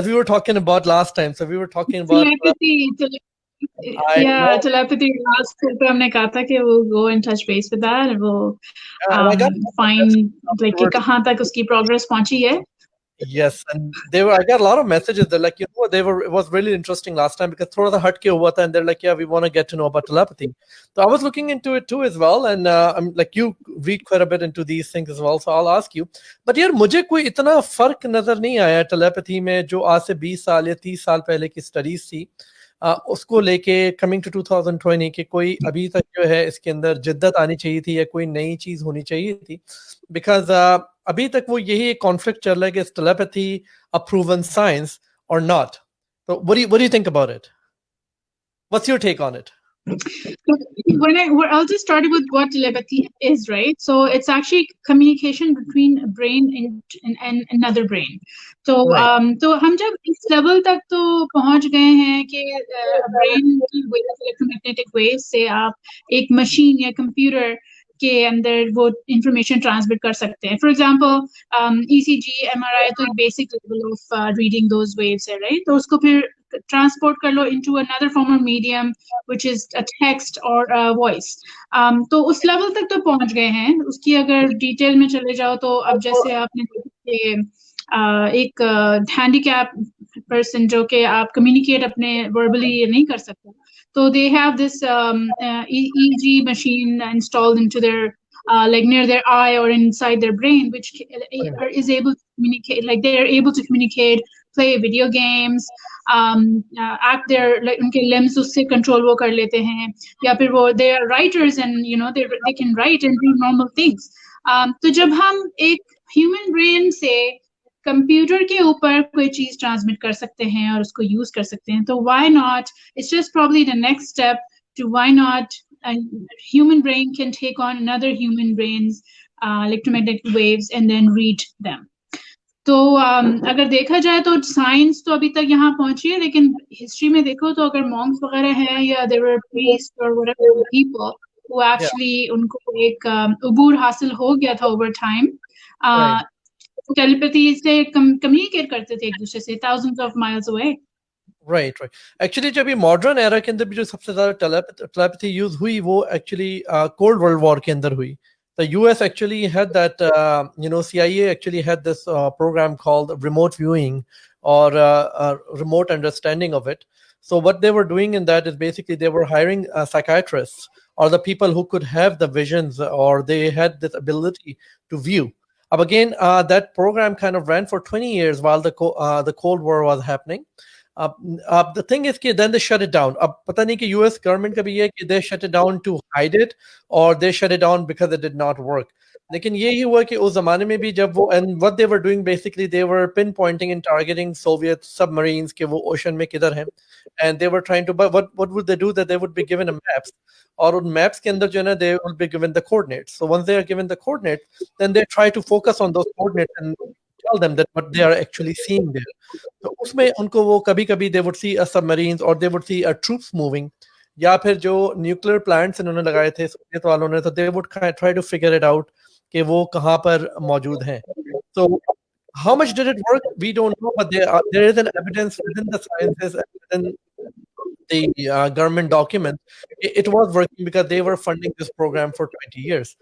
as we were talking about last time, so we were talking about telepathy. I know, Telepathy. Last पे हमने कहा था कि वो go and touch base with that, वो and I got find like कि afterwards. कहाँ तक उसकी progress पहुंची है. Yes, and I got a lot of messages. They're like, what, it was really interesting last time because thoda sa hatke hua tha, and they're like, yeah, we want to get to know about telepathy. So I was looking into it too as well, and I'm like, you read quite a bit into these things as well, so I'll ask you. But यार मुझे कोई इतना फर्क नजर नहीं आया telepathy में जो आज से 20 साल या 30 साल पहले की स्टडीज थी उसको लेके कमिंग टू 2020 के कोई अभी तक जो है इसके अंदर जिद्दत आनी चाहिए थी या कोई नई चीज होनी चाहिए थी बिकॉज अभी तक वो यही एक कॉन्फ्लिक्ट चल रहा है कि is telepathy a proven science और नॉट तो what do you think about it? What's your take on it? I'll just start with what telepathy is, right? So it's actually communication between a brain and another brain. So Right. तो हम जब इस level तक तो पहुंच गए हैं कि brain की waves, electromagnetic waves से आप एक machine या computer के अंदर वो information transmit कर सकते हैं. For example, ECG, MRI तो एक basic level of reading those waves है, right? तो उसको फिर transport कर लो into another form of medium which is a text or a voice. तो उस level तक तो पहुंच गए हैं. उसकी अगर detail में चले जाओ तो अब जैसे आपने एक handicap person जो कि आप communicate अपने verbally नहीं कर सकते. So they have this EEG machine installed into their like near their eye or inside their brain, which is able to communicate. Like they are able to communicate, play video games, act their like उनके limbs उससे control वो कर लेते हैं. या फिर वो they are writers and you know they can write and do normal things. तो जब हम एक human brain से कंप्यूटर के ऊपर कोई चीज ट्रांसमिट कर सकते हैं और उसको यूज कर सकते हैं तो why not? It's just probably the next step to why not a human brain can take on another human brain's electromagnetic waves and then read them. तो अगर देखा जाए तो साइंस तो अभी तक यहाँ पहुंची है लेकिन हिस्ट्री में देखो तो अगर मॉन्क्स वगैरह हैं या देयर वर प्रीस्ट और whatever people who actually उनको एक उबूर हासिल हो गया था ओवर टाइम टेलीपैथी से कम्युनिकेट करते थे एक दूसरे से thousands of miles away. Right. Actually, जब ये मॉडर्न एरा के अंदर भी जो सबसे ज्यादा टेलीपैथी यूज हुई वो एक्चुअली कोल्ड वर्ल्ड वॉर के अंदर हुई. The US actually had that, CIA actually had this program called remote viewing or remote understanding of it. So what they were doing in that is basically they were hiring psychiatrists or the people who could have the visions or they had this ability to view. Again, that program kind of ran for 20 years while the Cold War was happening. The thing is कि then they shut it down. अब पता नहीं कि US government का भी ये कि they shut it down to hide it or they shut it down because it did not work. लेकिन यही हुआ कि उस जमाने में भी जब वो and what they were doing basically they were pinpointing and targeting Soviet submarines कि वो ocean में किधर हैं and they were trying to but what would they do that they would be given a maps और उन maps के अंदर जो है ना they will be given the coordinates. So once they are given the coordinates then they try to focus on those coordinates and tell them that what they are actually seeing there. तो उसमें उनको वो कभी-कभी they would see a submarines or they would see a troops moving या फिर जो nuclear plants इन्होंने लगाए थे सोवियत वालों ने तो they would try to figure it out कि वो कहाँ पर मौजूद हैं. So how much did it work? We don't know, but there is an evidence within the sciences and within the government documents. It was working because they were funding this program for 20 years.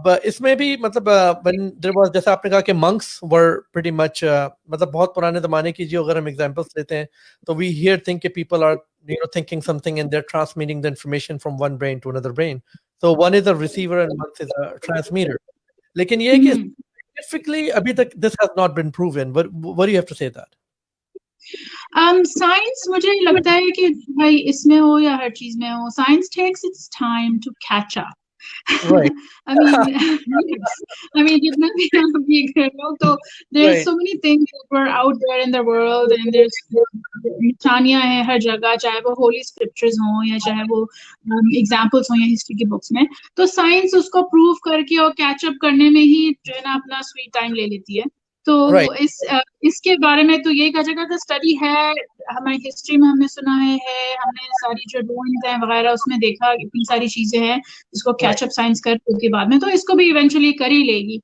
But इसमें भी मतलब when there was जैसे आपने कहा कि monks were pretty much मतलब बहुत पुराने ज़माने की जो अगर हम examples लेते हैं तो we here think कि people are thinking something and they're transmitting the information from one brain to another brain. So one is a receiver and one is a transmitter. लेकिन ये है कि scientifically अभी तक this has not been proven. What do you have to say that? Science मुझे लगता है कि भाई इसमें हो या हर चीज में हो science takes its time to catch up. Right. I mean, जितना भी आप ये कर लो तो there's Right. so many things that were out there in the world and there's निशानियां हैं हर जगह चाहे वो holy scriptures हों या चाहे वो examples हों या history की books में तो साइंस उसको prove करके और catch up करने में ही जो है ना अपना sweet time ले लेती है. तो Right. इसके बारे में तो यही कहा जाएगा कि स्टडी है हमारी हिस्ट्री में हमने सुना है हमने सारी जो ड्राइंग्स हैं वगैरह उसमें देखा इतनी सारी चीजें हैं जिसको कैचअप साइंस कर के बाद में तो इसको भी इवेंचुअली कर ही लेगी.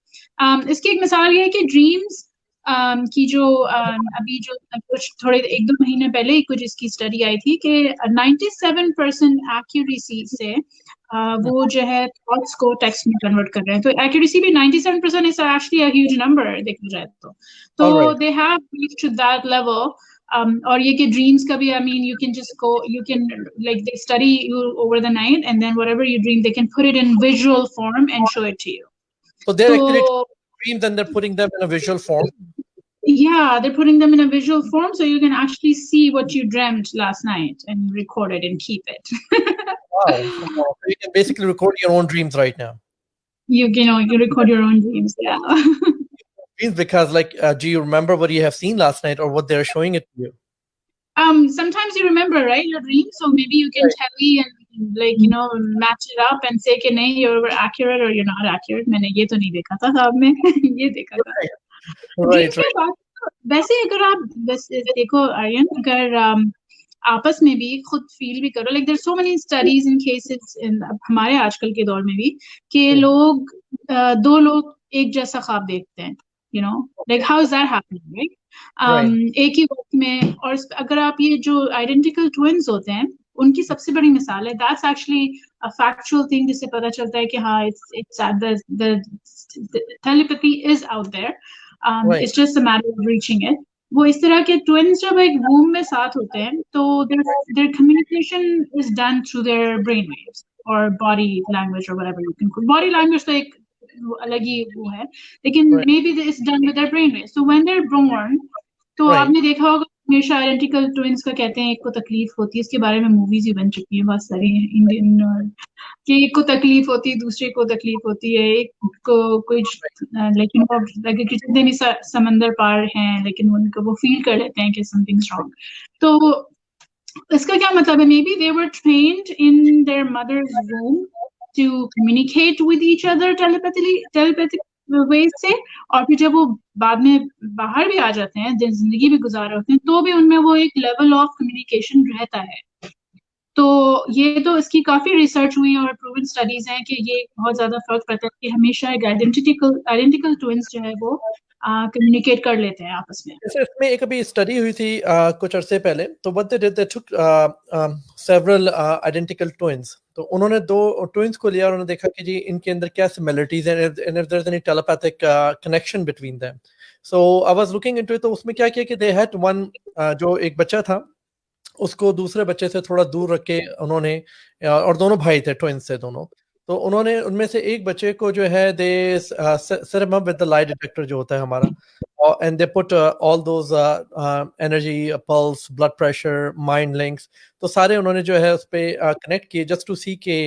इसकी एक मिसाल ये है कि ड्रीम्स कि जो अभी जो कुछ थोड़े 1-2 महीने पहले ही कुछ इसकी स्टडी आई थी कि 97% एक्यूरेसी से वो जो है थॉट्स को टेक्स्ट में कन्वर्ट कर रहे हैं। तो एक्यूरेसी भी 97% is actually a huge number देखा जाए तो alright. They have reached to that level. और ये कि ड्रीम्स का भी, I mean you can just go, you can like they study you over the night and then whatever you dream they can put it in visual form and show it to you. So they're तो actually dreams and they're putting them in a visual form. yeah, they're putting them in a visual form so you can actually see what you dreamt last night and record it and keep it. Wow. Wow. So you can basically record your own dreams right now. You know, you record your own dreams. Yeah. Dreams because, like, do you remember what you have seen last night or what they're showing it to you? Sometimes you remember, right, your dreams, so maybe you can Right. tally and like you know match it up and say कि नहीं you're accurate or you're not accurate. मैंने ये तो नहीं देखा था ख्वाब में ये देखा था। Right. Dreams Right. की बात वैसे अगर आप वैसे देखो आर्यन, अगर आपस में भी खुद फील भी करो, like there so many studies in cases in हमारे आजकल के दौर में भी कि लोग दो लोग एक जैसा ख्वाब देखते हैं, you know, like how is that happening, right? Right. एक ही वक्त में। और अगर आप ये जो आइडेंटिकल ट्विन्स होते हैं उनकी सबसे बड़ी मिसाल है, that's actually a factual thing, जिससे पता चलता है कि हाँ it's the telepathy is out there. Right. It's just a matter of reaching it. वो इस तरह के ट्विन्स जब एक वूम में साथ होते हैं तो their communication is done through their brain waves or body language or whatever you can call body language, तो एक अलग ही वो है, लेकिन Right. maybe it's done with their brain waves. So when they're born, तो Right. आपने देखा होगा हमेशा आइडेंटिकल ट्विन्स का कहते हैं एक को तकलीफ होती है, इसके बारे में मूवीज ही बन चुकी है बहुत सारी इंडियन, कि एक को तकलीफ होती है दूसरे को तकलीफ होती है, एक को कुछ लेकिन वो लगे कि जितने भी समंदर पार हैं लेकिन उनको वो फील कर लेते हैं कि समथिंग रॉन्ग। तो इसका क्या मतलब है, maybe they were trained in their mothers womb to communicate with each other telepathic way से, और फिर जब वो बाद में बाहर भी आ जाते हैं, जिंदगी भी गुजार होते हैं, तो भी उनमें वो एक लेवल ऑफ कम्युनिकेशन रहता है। तो ये तो इसकी काफी रिसर्च हुई और प्रूवन स्टडीज हैं कि ये बहुत ज्यादा फर्क पड़ता है कि हमेशा एक आइडेंटिकल ट्विन्स जो है वो कम्युनिकेट कर लेते हैं आपस में। जैसे इसमें एक अभी स्टडी हुई थी कुछ अरसे पहले, तो what they did, they took several identical twins. तो उन्होंने दो ट्विन्स को लिया और उन्होंने देखा कि जी इनके अंदर क्या सिमिलरिटीज हैं and if there is any telepathic connection between them. So I was looking into it, तो उसमें क्या किया कि दे हैड वन, जो एक बच्चा था उसको दूसरे बच्चे से थोड़ा दूर रख के उन्होंने, और दोनों भाई थे, ट्विन्स थे दोनों, तो उन्होंने उनमें से एक बच्चे को जो है they set him up with the lie detector जो होता है हमारा, and they put all those energy pulse, blood pressure, mind links, तो सारे उन्होंने जो है उस पे कनेक्ट किए just to see के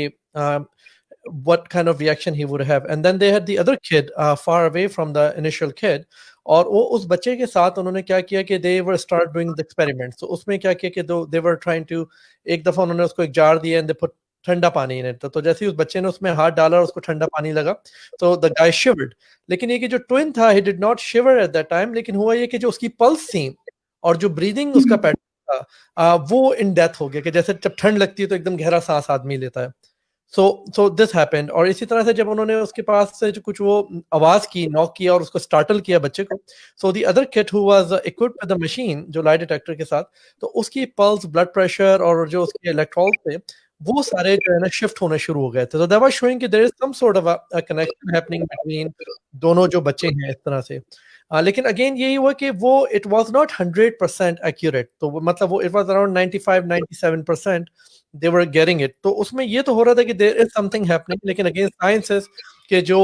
what kind of reaction he would have, and then they had the other kid far away from the initial kid, और वो उस बच्चे के साथ उन्होंने क्या किया कि they were start doing the experiments। तो उसमें क्या किया कि they were trying to, एक दफा उन्होंने उसको एक जार दिया and they put ठंडा पानी इन तो जैसे ही उस बच्चे ने उसमें हाथ डाला और उसको ठंडा पानी लगा तो द गाय शिवर्ड। लेकिन ये कि जो ट्विन था ही did not shiver at that time, लेकिन हुआ ये कि जो उसकी पल्स थी और जो ब्रीदिंग उसका पैटर्न था वो इन डेथ हो गया, कि जैसे जब ठंड लगती है तो एकदम गहरा सांस आदमी लेता है। So this happened. और इसी तरह से जब उन्होंने उसके पास से जो कुछ वो आवाज की, नॉक किया और उसको स्टार्टल किया बच्चे को, so the other kid who was equipped with the machine जो लाई डिटेक्टर के साथ, तो उसकी पल्स, ब्लड प्रेशर और जो उसके इलेक्ट्रॉन्स थे वो सारे जो है ना शिफ्ट होने शुरू हो गए थे। तो दैट वाज शोइंग कि there is some sort of a connection happening between दोनों जो बच्चे हैं इस तरह से। लेकिन अगेन यही हुआ कि वो इट वाज नॉट 100% एक्यूरेट, तो मतलब वो it was around 95-97% they were getting it. तो उसमें ये तो हो रहा था कि देयर इज समथिंग हैपनिंग, लेकिन अगेन साइंस इज कि जो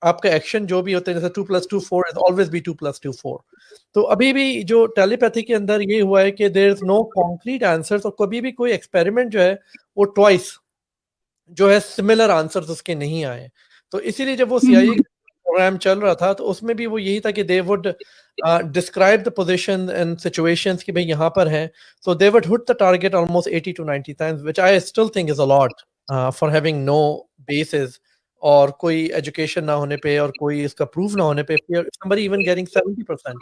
आपका एक्शन जो भी होते हैं, जैसे 2+2 4 इज ऑलवेज बी 2+2 4। तो अभी भी जो टेलीपैथी के अंदर ये हुआ है कि there is no concrete answers, और कभी भी कोई एक्सपेरिमेंट जो है वो ट्वाइस जो है सिमिलर आंसर्स उसके नहीं आए। तो इसीलिए जब वो सीआईए प्रोग्राम चल रहा था तो उसमें भी वो यही था कि they would describe the position and situations कि भाई यहाँ पर है, so they would hit the target almost 80 to 90 times, which I still think is a lot for having no basis और कोई एजुकेशन ना होने पे और कोई इसका प्रूफ ना होने पे, somebody even getting 70%,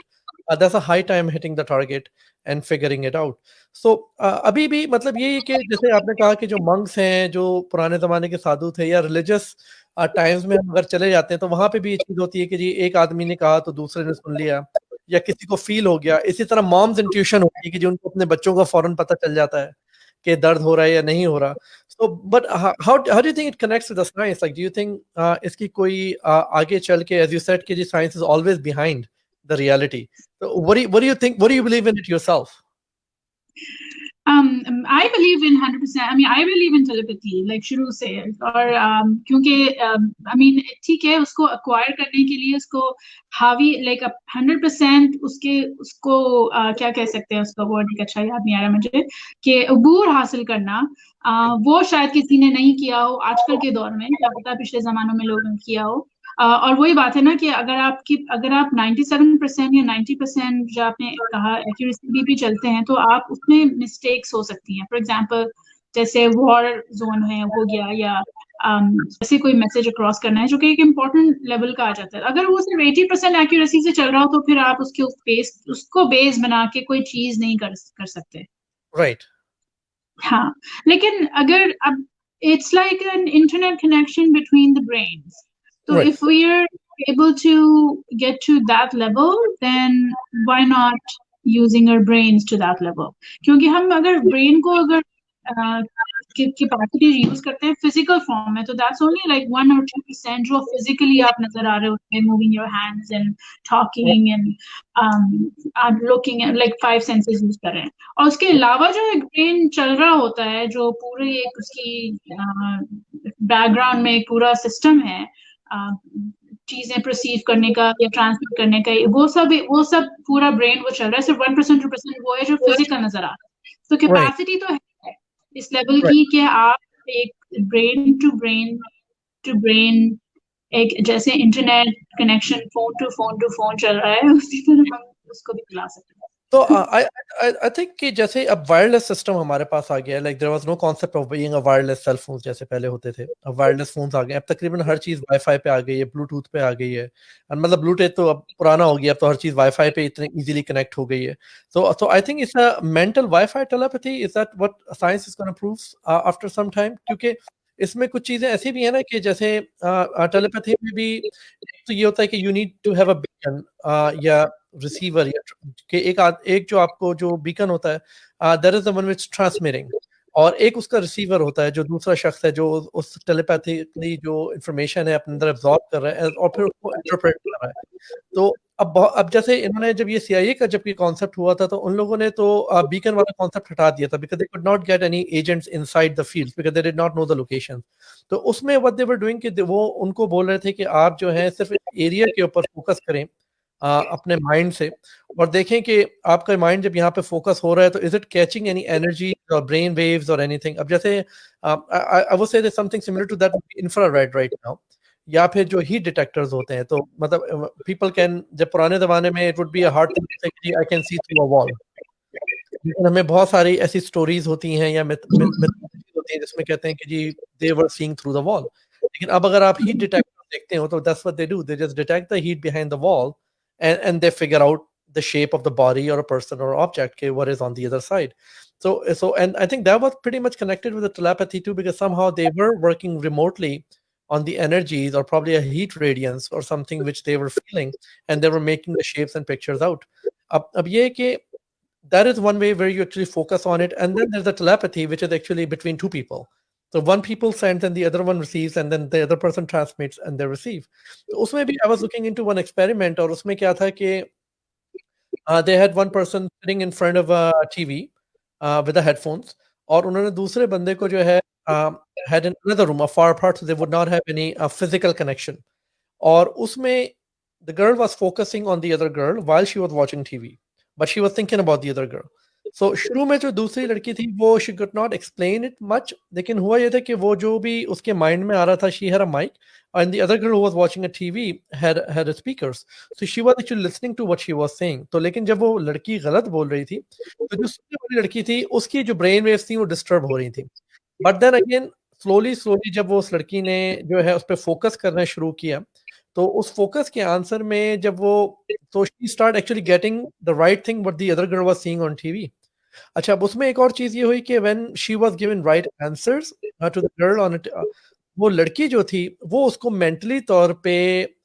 that's a high time hitting the target and figuring it out। सो अभी भी मतलब ये है कि जैसे आपने कहा कि जो मंक्स हैं, जो पुराने ज़माने के साधु थे, या रिलीजियस टाइम्स में हम अगर चले जाते हैं तो वहाँ पे भी ये चीज़ होती है कि जी एक आदमी ने कहा तो दूसरे ने सुन लिया। या किसी को फील हो गया। इसी तरह मॉम्स इंट्यूशन होती है कि जो उनको अपने बच्चों का फौरन पता चल जाता है कि दर्द हो रहा है या नहीं हो रहा। So but how do you think it connects with the science? Like do you think इसकी कोई आगे चल के, एज यू सेड, कि जी science is always behind the reality. तो what do you think, what do you believe in it yourself? I believe in 100%. I mean, I believe in telepathy, like शुरू से। और क्योंकि I mean, ठीक है, उसको acquire करने के लिए उसको हावी, like 100% उसके उसको क्या कह सकते हैं, उसका वर्ड एक अच्छा याद नहीं आ रहा मुझे, कि अबूर हासिल करना, वो शायद किसी ने नहीं किया हो आजकल के दौर में, क्या पता पिछले जमानों में लोगों ने किया हो। और वही बात है ना कि अगर आप 97% या 90%, जो आपने कहा, एक्यूरेसी भी चलते हैं, तो आप उसमें मिस्टेक्स हो सकती हैं। फॉर एग्जांपल, जैसे वॉर जोन है हो गया, या जैसे कोई मैसेज क्रॉस करना है जो कि एक इम्पोर्टेंट लेवल का आ जाता है, अगर वो सिर्फ 80% एक्यूरेसी से चल रहा हो, तो फिर आप उसको बेस बना के कोई चीज नहीं कर सकते। राइट। हाँ, लेकिन अगर अब it's like an internet connection between the brains. So right. if we're able to get to that level, then why not using our brains to that level? क्योंकि हम अगर ब्रेन को अगर कैपेसिटी यूज करते हैं फिजिकल फॉर्म में, तो that's only like 1 or 2% जो फिजिकली आप नजर आ रहे होते हैं, moving your hands and talking and आप लुकिंग, लाइक 5 सेंसेस यूज कर रहे हैं। और उसके अलावा जो एक ब्रेन चल रहा होता है, जो पूरे एक उसकी बैकग्राउंड में एक पूरा सिस्टम है, अ, चीजें परसीव करने का या ट्रांसमिट करने का, वो सब पूरा ब्रेन वो चल रहा है। सिर्फ 1% 2% वो है जो फिजिकल नजर आ रहा है। तो राइट। कैपेसिटी तो है इस लेवल राइट। की कि आप एक ब्रेन एक जैसे internet connection, phone to phone चल रहा है, उसी तरह हम उसको भी चला सकते हैं। तो आई थिंक कि जैसे अब वायरलेस सिस्टम हमारे पास आ गया है, like there was no concept of being a wireless cell phone जैसे पहले होते थे। अब वायरलेस फोन्स आ गए, अब तकरीबन हर चीज वाईफाई पे आ गई है, ब्लूटूथ पे आ गई है। और मतलब ब्लूटूथ तो अब पुराना हो गया, अब तो हर चीज वाईफाई पे इतने इजीली कनेक्ट हो गई है। So I think it's a mental wifi telepathy, is that what science is gonna prove after some time? क्योंकि इसमें कुछ चीजें ऐसी भी है ना कि जैसे टेलीपैथी में भी तो ये होता है कि you need to have a beacon या रिसीवर, या कि एक जो आपको जो बीकन होता है, that is the one which transmitting, और एक उसका रिसीवर होता है जो दूसरा शख्स है जो उस टेलीपैथिकली जो इंफॉर्मेशन है अपने अंदर एब्जॉर्ब कर रहा है और फिर उसको इंटरप्रेट कर रहा है। तो अब जैसे इन्होंने जब ये सीआईए का जब ये कॉन्सेप्ट हुआ था, तो उन लोगों ने तो बीकन वाला कॉन्सेप्ट हटा दिया था, because they could not get any agents inside the field, because they did not know the location. तो उसमें व्हाट दे वर डूइंग कि वो उनको बोल रहे थे कि आप जो है सिर्फ एरिया के ऊपर फोकस करें अपने माइंड से, और देखें कि आपका माइंड जब यहाँ पे फोकस हो रहा है तो is it catching any energy और ब्रेन वेव्स और एनीथिंग। अब जैसे I would say something similar to that infrared right now, या फिर जो हीट डिटेक्टर्स होते हैं। तो मतलब पीपल कैन, जब पुराने ज़माने में it would be a hard thing to say कि I can see through a wall, लेकिन हमें बहुत सारी ऐसी स्टोरीज होती हैं या मिथोलॉजी होती है जिसमें कहते हैं कि जी they were seeing through the wall. लेकिन अब अगर आप हीट डिटेक्टर देखते हो तो that's what they do, they just detect the heat behind the wall and they figure out the shape of the body or a person or object, okay, what is on the other side. So and I think that was pretty much connected with the telepathy too, because somehow they were working remotely on the energies or probably a heat radiance or something which they were feeling, and they were making the shapes and pictures out. अब ये है कि that is one way where you actually focus on it, and then there's the telepathy which is actually between two people. So one people sends and the other one receives, and then the other person transmits and they receive. So उसमें भी I was looking into one experiment, और उसमें क्या था कि they had one person sitting in front of a TV with the headphones, और उन्होंने दूसरे बंदे को जो है had in another room, a far apart, so they would not have any physical connection. और उसमें the girl was focusing on the other girl while she was watching TV, but she was thinking about the other girl. So शुरू में जो दूसरी लड़की थी वो she could not explain it much, लेकिन हुआ ये था कि वो जो भी उसके माइंड में आ रहा था, she had a mic, and the other girl who was watching a TV had a speakers, so she was actually listening to what she was saying. तो लेकिन जब वो लड़की गलत बोल रही थी, तो जो सुनने वाली लड़की थी उसकी जो ब्रेन वेव्स थी वो डिस्टर्ब हो रही थी। But then again slowly slowly जब वो उस लड़की ने जो है उस पे फोकस करना शुरू किया, तो उस फोकस के आंसर में जब वो, तो she start actually getting the right thing what the other girl was seeing on TV. अच्छा, अब उसमें एक और चीज़ ये हुई कि when she was given right answers to the girl on it, वो लड़की जो थी वो उसको मेंटली तौर पे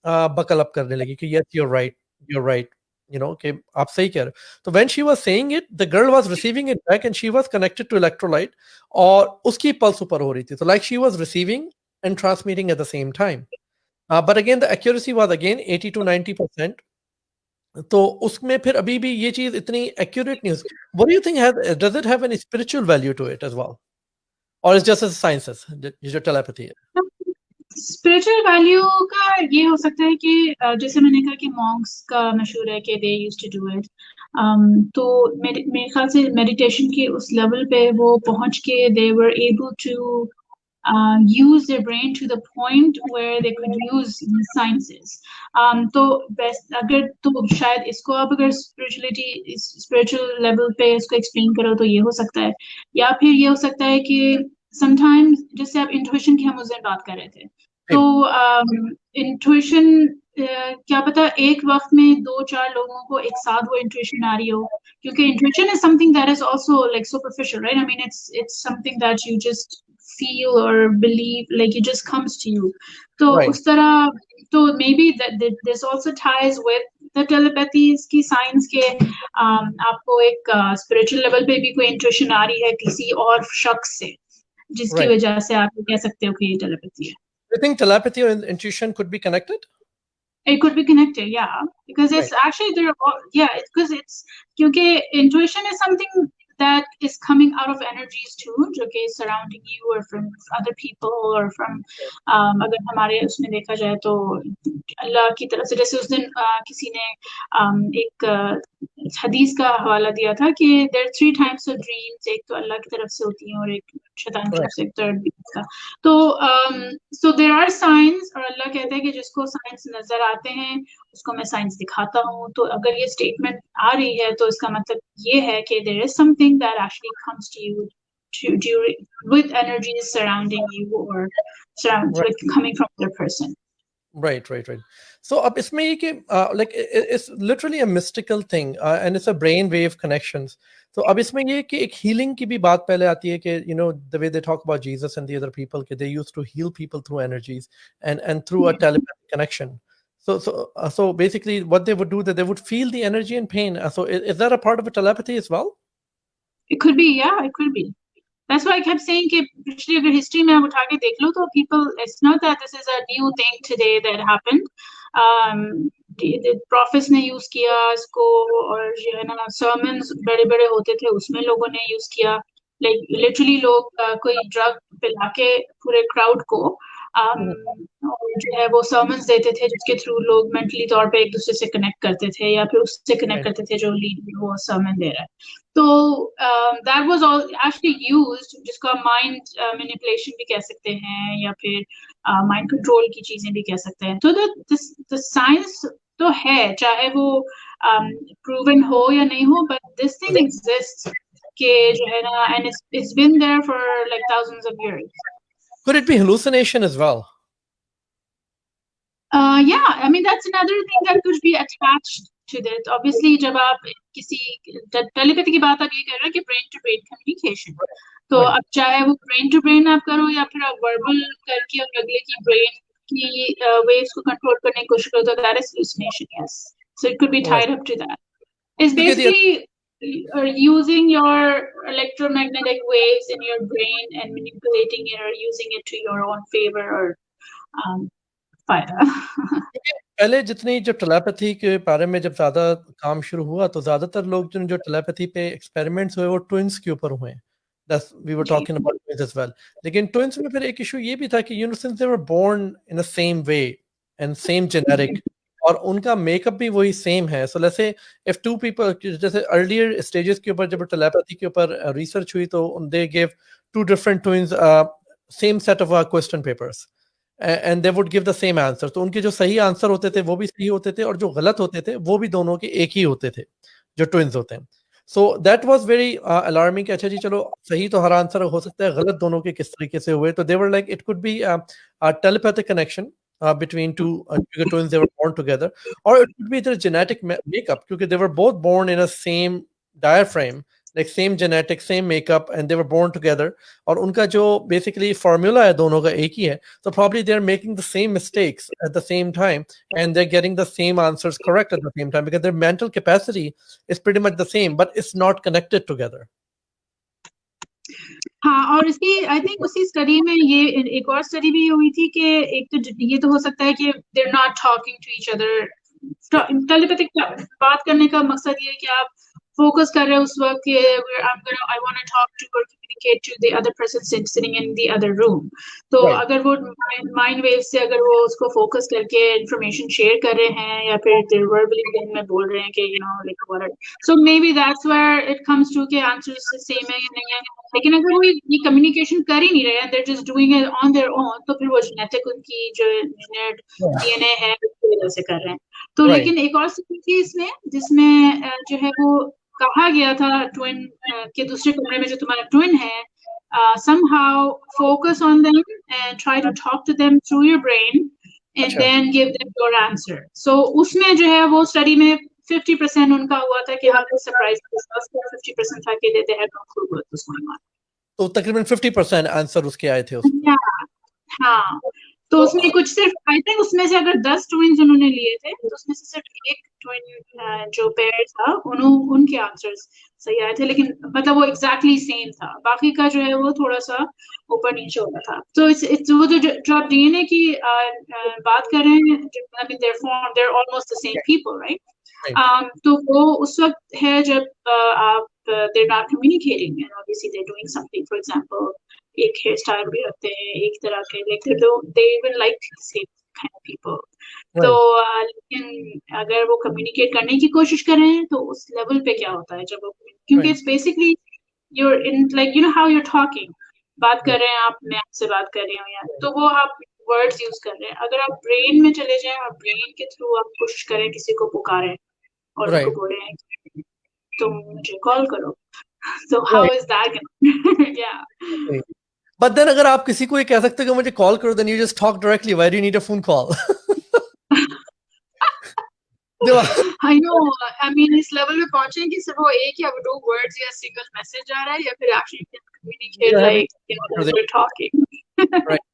बकल अप करने लगी कि yes you are right, you are right. कि आप सही कह रहे हो. So when she was saying it, the girl was receiving it back and she was connected to electrolyte और उसकी pulse ऊपर हो रही थी. So like she was receiving and transmitting at the same time. But again the accuracy was again 80 to 90%. तो उसमें फिर अभी भी ये चीज इतनी accurate नहीं हो. What do you think does it have any spiritual value to it as well? Or it's just as sciences, जो telepathy है? स्पिरिचुअल वैल्यू का ये हो सकता है कि जैसे मैंने कहा कि मॉन्क्स का मशहूर है कि they used to do it, तो मेरे ख्याल से मेडिटेशन के उस लेवल पे वो पहुंच के they were able to use their brain to the point where they could use these sciences. तो best अगर तो शायद इसको आप अगर spiritual level पे इसको explain करो तो ये हो सकता है, या फिर ये हो सकता है कि sometimes जैसे आप intuition की हम उस दिन बात कर रहे थे, तो intuition क्या पता एक वक्त में 2-4 लोगों को एक साथ वो intuition आ रही हो, क्योंकि intuition is something that is also like superficial, right? I mean, it's something that you just feel or believe, like it just comes to you. तो उस तरह तो maybe that this also ties with the telepathy की science के आपको एक spiritual level पे भी कोई intuition आ रही है किसी और शख्स से, जिसकी वजह से आप कह सकते हो कि ये telepathy है. You think telepathy and intuition could be connected? It could be connected, yeah, because it's actually because it's because intuition is something that is coming out of energies too, okay, surrounding you or from other people or from अगर हमारे उसमें देखा जाए तो अल्लाह की तरफ से, जैसे उस दिन किसी ने एक हदीस का हवाला दिया था कि there are 3 types of dreams, एक तो अल्लाह की तरफ से होती है और एक शैतान की तरफ से, एक third का. तो so there are signs, और अल्लाह कहता है कि जिसको साइंस नजर आते हैं उसको मैं साइंस दिखाता हूँ. तो अगर ये स्टेटमेंट आ रही है तो इसका मतलब ये है कि there is something that actually comes to you with energies surrounding you or like coming from the person. Right. So अब इसमें ये कि like it's literally a mystical thing and it's a brain wave connections. So अब इसमें ये कि एक healing की भी बात पहले आती है कि the way they talk about Jesus and the other people कि they used to heal people through energies and through a telepathic connection. So basically what they would do that they would feel the energy and pain. So is that a part of a telepathy as well? It could be, yeah, it could be. That's why I kept saying कि पिछली अगर history में आप उठा के देख लो तो people, it's not that this is a new thing today that happened. The prophets ने use किया इसको, और जो है ना sermons बड़े-बड़े होते थे उसमें लोगों ने use किया, like literally लोग कोई drug पिला के पूरे crowd को जो है वो sermons देते थे जिसके through लोग mentally तौर पे एक दूसरे से connect करते थे या फिर उससे connect करते थे जो lead वो sermon दे रहा है. तो that was all actually used, जिसको mind manipulation भी कह सकते हैं या फिर mind control की चीजें भी कह सकते हैं. तो the science तो है, चाहे वो proven हो या नहीं हो, but this thing exists कि जो है ना, and it's been there for like thousands of years. Could it be hallucination as well? Yeah, I mean that's another thing that could be attached to that. Obviously, जब आप किसी telepathy की बात आप ये कर रहे हैं कि brain to brain communication. तो अब चाहे वो brain to brain आप करो या फिर आप verbal करके और अगले की brain की waves को control करने की कोशिश करो, तो that is hallucination, yes. So it could be tied up to that. It's basically using your electromagnetic waves in your brain and manipulating it or using it to your own favor or फायदा. पहले जितनी जो telepathy के बारे में जब ज्यादा काम शुरू हुआ तो ज्यादातर लोग जो टेलीपैथी पे एक्सपेरिमेंट्स हुए वो ट्विंस के ऊपर हुए. That's we were talking about twins as well. लेकिन ट्विंस में फिर एक इशू ये भी था कि since they were born in the same way and same genetic और उनका मेकअप भी वही सेम है. So let's say if two people, जैसे earlier stages के ऊपर जब टेलीपैथी के ऊपर रिसर्च हुई तो they gave two different twins same set of question papers. And they would give the same answer. तो उनके जो सही आंसर होते थे वो भी सही होते थे और जो गलत होते थे वो भी दोनों के एक ही होते थे जो ट्विंस होते हैं. So that was very alarming कि अच्छा जी चलो सही तो हर आंसर हो सकता है, गलत दोनों के किस तरीके से हुए. तो they were like it could be a telepathic connection between two twins, they were born together, or it could be their genetic makeup because they were both born in a same diaphragm like same genetics, same makeup, and they were born together. और उनका जो basically formula है दोनों का एक ही है. So probably they're making the same mistakes at the same time, and they're getting the same answers correct at the same time because their mental capacity is pretty much the same, but it's not connected together. हाँ, और इसकी I think उसी study में ये एक और study भी हुई थी कि एक तो ये तो हो सकता है कि they are not talking to each other. Telepathic बात करने का मकसद ये है कि आप फोकस कर रहे हो उस वक्त कि I want to talk to or communicate to the other person sitting in the other room. तो Right. अगर वो माइंड वेव से अगर वो उसको फोकस करके इंफॉर्मेशन शेयर कर रहे हैं या फिर वर्बली में बोल रहे हैं कि like whatever. So maybe that's where it comes to के आंसर्स सेम है या नहीं है. लेकिन अगर वो ये कम्युनिकेशन कर ही नहीं रहे हैं, they're just doing it on their own, तो फिर वो जेनेटिक उनकी जो डीएनए है उसकी वजह से कर रहे हैं. तो Right. लेकिन एक और स्टडी थी इसमें जिसमें जो है वो कहा गया था ट्विन के दूसरे कमरे में जो तुम्हारा ट्विन है, somehow focus on them and try to talk to them through your brain and अच्छा. then give them your answer. So उसमें जो है वो स्टडी में 50% उनका हुआ था कि हम सरप्राइज 50% था कि they had no clue what was going on. तो तकरीबन 50% आंसर उसके आए थे उसमें. हाँ, तो उसमें कुछ सिर्फ आई थिंक उसमें से अगर 10 ट्विन्स उन्होंने लिए थे तो उसमें से सिर्फ एक ट्विन जो पेयर था उनके आंसर्स सही आए थे, लेकिन मतलब वो एग्जैक्टली सेम था. बाकी का जो है वो थोड़ा सा ऊपर नीचे होता था. तो इट्स वो जो आप डीएनए की बात कर रहे हैं, I mean they're almost the same people, right? Right. तो वो उस वक्त है जब आप they're not communicating and obviously they're doing something. For example, एक हेयर स्टाइल भी रखते हैं एक तरह के, like they even like the same kind of people. तो लेकिन अगर वो कम्युनिकेट करने की कोशिश कर रहे हैं तो उस लेवल पे क्या होता है जब वो, क्योंकि it's basically you're in like how you're talking, बात कर रहे हैं आप, मैं आपसे बात कर रही हूँ यार, तो वो आप वर्ड्स यूज कर रहे हैं. अगर आप ब्रेन में चले जाएं और ब्रेन के थ्रू आप कोशिश करें किसी को पुकारें और उनको बोले तुम मुझे कॉल करो, so how is that gonna yeah. But then अगर आप किसी को ये कह सकते हो कि मुझे कॉल करो, then you just talk directly. Why do you need a phone call? I know. I mean, इस level पे पहुंचे कि सिर्फ वो एक या दो words या single message आ रहा है या फिर actually can communicate like we're talking. Right.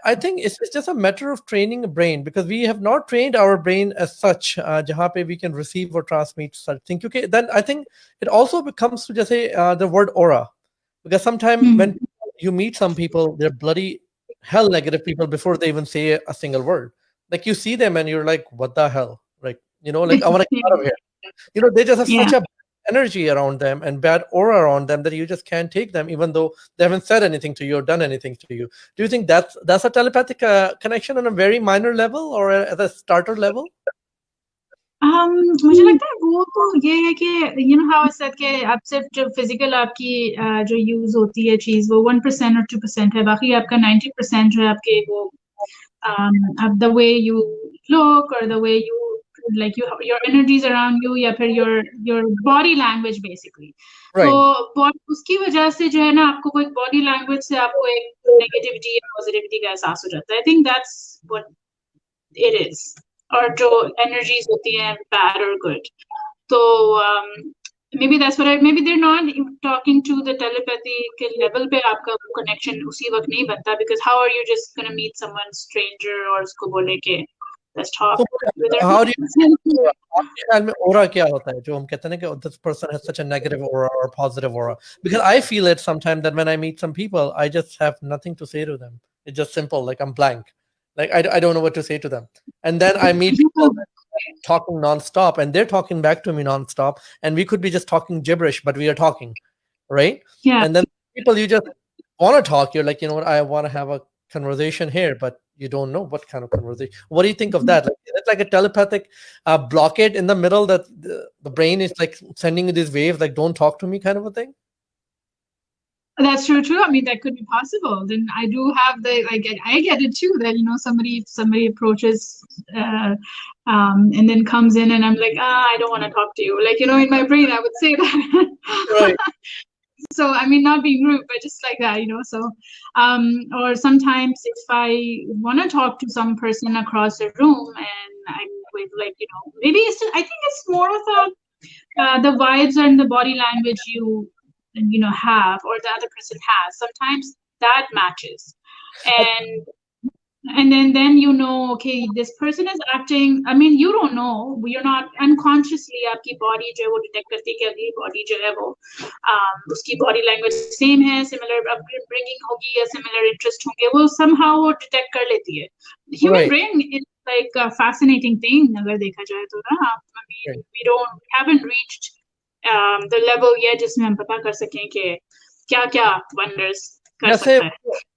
I think it's just a matter of training a brain because we have not trained our brain as such जहाँ पे we can receive or transmit such thing. क्योंकि then I think it also becomes to जैसे the word aura, because sometimes when you meet some people, they're bloody hell negative people before they even say a single word. Like you see them and you're like, what the hell? Like, like I want to get out of here. They just have such a energy around them and bad aura around them that you just can't take them, even though they haven't said anything to you or done anything to you. Do you think that's a telepathic connection on a very minor level or at a starter level? मुझे लगता है वो तो ये है कि how I said कि आप सिर्फ जो फिजिकल आपकी जो यूज होती है चीज वो 1% और 2% है, बाकी आपका 90% जो है आपके वो the way you look or the way you like your energies around you या फिर your body language basically. तो उसकी वजह से जो है ना आपको कोई बॉडी लैंग्वेज से आपको एक नेगेटिविटी या पॉजिटिविटी का एहसास हो जाता है. I think that's what it is. और जो एनर्जीज होती हैं बैड और गुड, तो maybe that's what maybe they're not talking to the telepathy के level पे आपका connection उसी वक्त नहीं बनता, because how are you just gonna meet someone stranger और उसको बोले के let's talk. How do you आपके ख्याल में aura क्या होता है जो हम कहते हैं ना कि this person has such a negative aura or positive aura? Because I feel it sometimes that when I meet some people, I just have nothing to say to them. It's just simple, like I'm blank. Like I don't know what to say to them. And then I meet people talking nonstop and they're talking back to me nonstop and we could be just talking gibberish, but we are talking, right? Yeah. And then people you just want to talk, you're like, what, I want to have a conversation here, but you don't know what kind of conversation. What do you think of that? Like, it's like a telepathic blockade in the middle that the brain is like sending you these waves, like don't talk to me kind of a thing. That's true. I mean, that could be possible. Then I do have I get it too, that, somebody approaches, and then comes in and I'm like, I don't want to talk to you. Like, in my brain, I would say that. Right. So, I mean, not being rude, but just like that, so, or sometimes if I want to talk to some person across the room and I'm with maybe I think it's more of a the vibes and the body language you have or the other person has, sometimes that matches. And then okay, this person is acting, I mean, you don't know, you're not unconsciously, आपकी body जो है वो detect करती है कि अगली body जो है वो उसकी body language same है, similar upbringing होगी या similar interest होंगे, वो somehow वो detect कर लेती है. Human Right. brain is like a fascinating thing अगर देखा जाए तो ना. I mean, Right. we haven't reached the level yet जिसमें हम पता कर सकें कि क्या क्या wonders कर जैसे सकता है.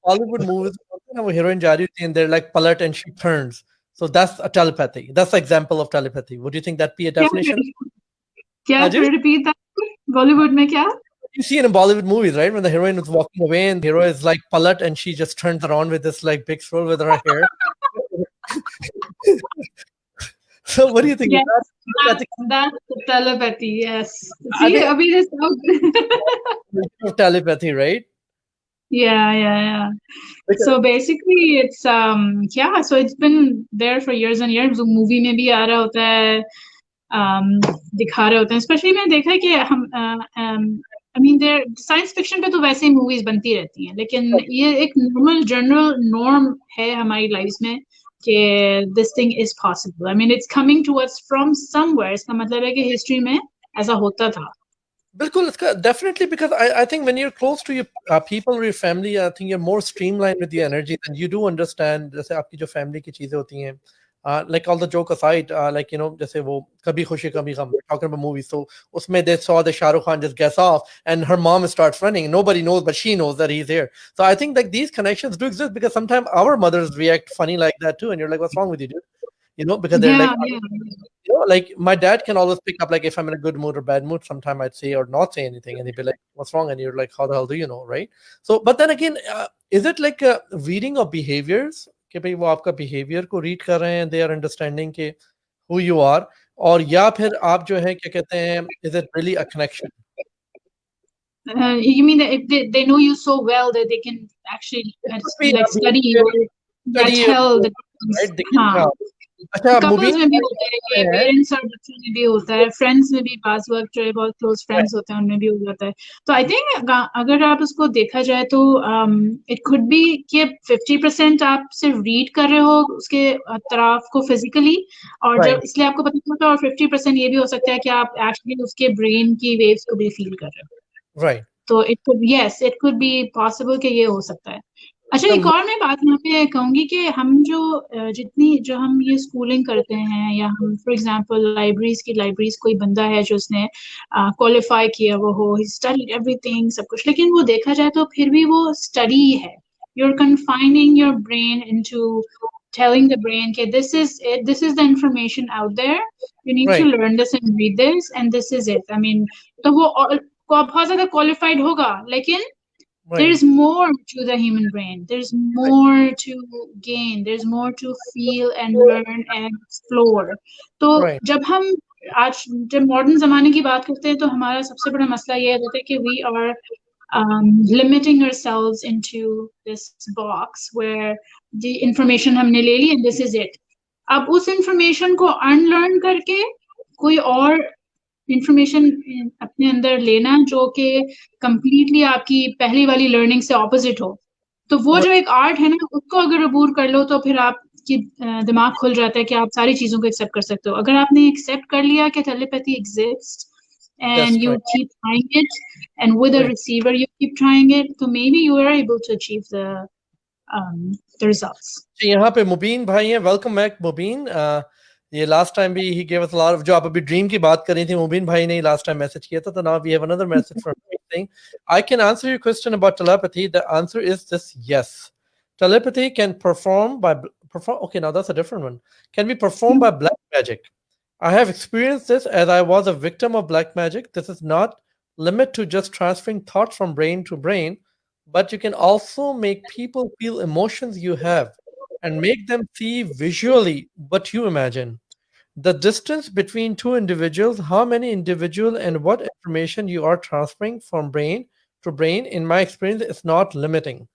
Bollywood movies में होता है ना, वो heroine जा रही होती है and they're like palette and she turns. So that's a telepathy. That's the example of telepathy. Would you think that be a क्या definition? क्या Ajay? repeat that? Bollywood में क्या? You see it in Bollywood movies, right? When the heroine is walking away and the hero is like palette and she just turns around with this like big swirl with her hair. So what do you think? Is Yes, that telepathic? that's the telepathy. Yes. I See, think अभी this of telepathy, right? yeah. Because So basically, it's yeah. So it's been there for years and years. So movie में भी आ रहा होता है, दिखा रहे होते हैं. Especially मैंने देखा है कि हम I mean, there science fiction पे तो वैसे ही movies बनती रहती हैं. लेकिन ये एक normal general norm है हमारी lives में कि this thing is possible. I mean, it's coming to us from somewhere. इसका मतलब है कि history में ऐसा होता था. Bilkul, definitely because I think when you're close to your people or your family, I think you're more streamlined with your energy and you do understand जैसे आपकी जो family की चीजें होती हैं, like all the joke aside, like जैसे वो कभी खुशी कभी गम, talking about movies, so उसमें they saw the Shah Rukh Khan just gets off and her mom starts running, nobody knows but she knows that he's here. So I think like these connections do exist because sometimes our mothers react funny like that too, and you're like, what's wrong with you, dude? Because they're like, Yeah. like my dad can always pick up like if I'm in a good mood or bad mood. Sometime I'd say or not say anything, and he'd be like, "What's wrong?" And you're like, "How the hell do you know?" Right? So, but then again, is it like a reading of behaviors? कि भाई वो आपका behavior को read कर रहे हैं, they are understanding के who you are, और या फिर आप जो है क्या कहते हैं, is it really a connection? You mean that if they know you so well that they can actually It could be like a study behavior you, yeah, study, tell the things. right? They can हाँ, tell. अच्छा, couples मुबीन में भी भाई होता है कहते ये, हैं, पेरेंट्स और बच्चों में भी होता है, फ्रेंड्स में भी पास वक्त जो है बहुत क्लोज right, फ्रेंड्स होते हैं उनमें भी हो जाता है. तो आई थिंक अगर आप उसको देखा जाए तो इट कुड बी कि 50% आप सिर्फ रीड कर रहे हो उसके अतराफ को फिजिकली, और right, जब इसलिए आपको पता चलता है, और 50% ये भी हो सकता है कि आप एक्चुअली उसके ब्रेन की वेव्स को भी फील कर रहे हो. right. तो इट कुड बी पॉसिबल कि ये हो सकता है. अच्छा, अच्छा, एक और मैं बात यहाँ पे कहूंगी कि हम जो जितनी जो हम ये स्कूलिंग करते हैं, या हम फॉर एग्जांपल लाइब्रेरीज कोई बंदा है जो उसने क्वालिफाई किया वो हो, ही स्टडीड एवरीथिंग सब कुछ, लेकिन वो देखा जाए तो फिर भी वो स्टडी है. You are confining your brain into telling the brain कि this is it, this is the information out there, you need to right, learn this and read this and this is it. I mean, तो वो बहुत ज्यादा qualified होगा, लेकिन right, there's more to the human brain, there's right, more to gain, there's more to feel and learn and explore. तो right, जब हम आज जब मॉडर्न जमाने की बात करते हैं तो हमारा सबसे बड़ा मसला ये होता है कि we are limiting ourselves into this box where the information हमने ले ली and this is it. अब उस information को unlearn करके कोई और इंफॉर्मेशन अपने अंदर लेना जो कि कंप्लीटली आपकी पहली वाली लर्निंग से ऑपोजिट हो, तो वो right. जो एक आर्ट है ना, उसको अगर अबूर कर लो तो फिर आपकी दिमाग खुल जाता है कि आप सारी चीजों को एक्सेप्ट कर सकते हो. अगर आपने एक्सेप्ट कर लिया कि telepathy exist and That's you right, keep trying it, and with a right. receiver you keep trying it, so maybe you are able to achieve um, the results. जी, यहाँ पे मुबीन भाई हैं, वेलकम बैक मुबीन. ये last time भी he gave us a lot of, जो आप अभी dream की बात कर रही थी, मुबीन भाई ने लास्ट टाइम मैसेज किया था, तो now we have another message from saying I can answer your question about telepathy. The answer is just yes. Telepathy can perform. Okay, now that's a different one. Can be performed by black magic. I have experienced this as I was a victim of black magic. This is not limit to just transferring thoughts from brain to brain, but you can also make people feel emotions you have and make them see visually what you imagine. The distance between two individuals, how many individual and what information you are transferring from brain to brain, in my experience, is not limiting.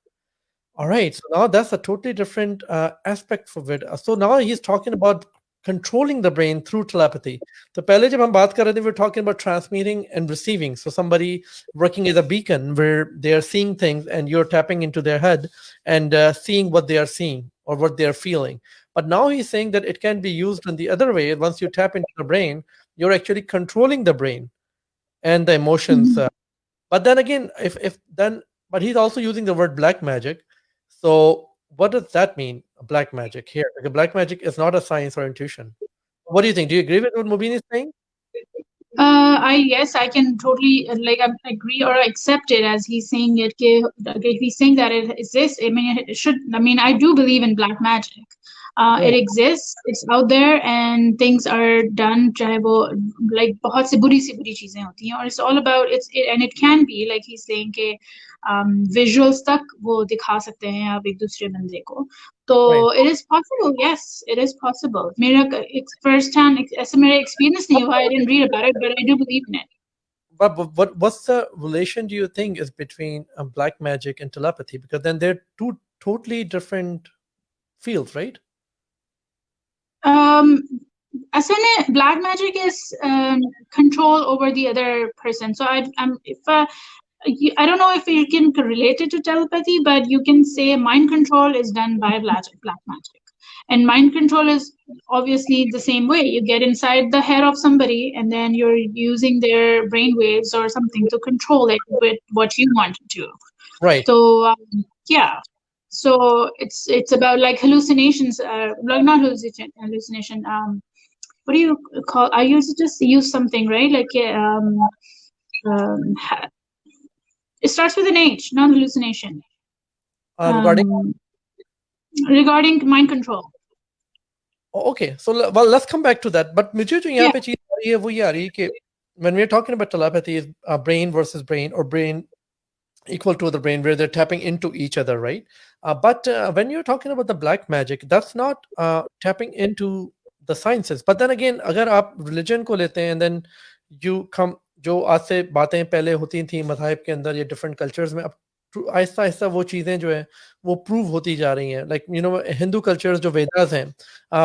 All right, so now that's a totally different aspect of it. So now he's talking about controlling the brain through telepathy. So पहले जब हम बात कर रहे थे, we were talking about transmitting and receiving. So somebody working as a beacon where they are seeing things and you're tapping into their head and seeing what they are seeing or what they are feeling. But now he's saying that it can be used in the other way. Once you tap into the brain, you're actually controlling the brain and the emotions. But then again, if then, but he's also using the word black magic. So what does that mean? Black magic here? Because black magic is not a science or intuition. What do you think? Do you agree with what Mubin is saying? I yes, I can totally agree or accept it as he's saying it. If he's saying that it exists, I mean, it should. I mean, I do believe in black magic. It Right, exists. It's out there, and things are done. चाहे वो like बहुत सी बुरी चीजें होती हैं, और it's all about and it can be like he's saying कि visuals तक वो दिखा सकते हैं आप एक दूसरे बंदे को. तो right. it is possible, yes, it is possible. मेरा first hand ऐसे मेरा experience नहीं हुआ, I didn't read about it, but I do believe in it. But what's the relation do you think is between black magic and telepathy? Because then they're two totally different fields, right? Um, asana black magic is control over the other person. So I'm if I don't know if you can relate it to telepathy, but you can say mind control is done by black magic. And mind control is obviously the same way. You get inside the head of somebody and then you're using their brain waves or something to control it with what you want to. Right. So yeah, so it's about like hallucinations, like not hallucination. What do you call? I used to just use something, right? Like um, it starts with an H, not hallucination. Regarding Um, regarding mind control. okay, so well, let's come back to that. But मुझे जो यहाँ Yeah. पे चीज आ रही है वो ये आ रही है कि when we're talking about telepathy, is brain versus brain or brain equal to the brain where they're tapping into each other, right? But when you're talking about the black magic, that's not tapping into the sciences. But then again, अगर आप religion को लेते हैं and then you come जो आज से बातें पहले होती थी मज़ाहिब के अंदर या different cultures में अब आहिस्ता आहिस्ता वो चीज़ें जो है वो प्रूव होती जा रही हैं like you know Hindu cultures जो वेदास हैं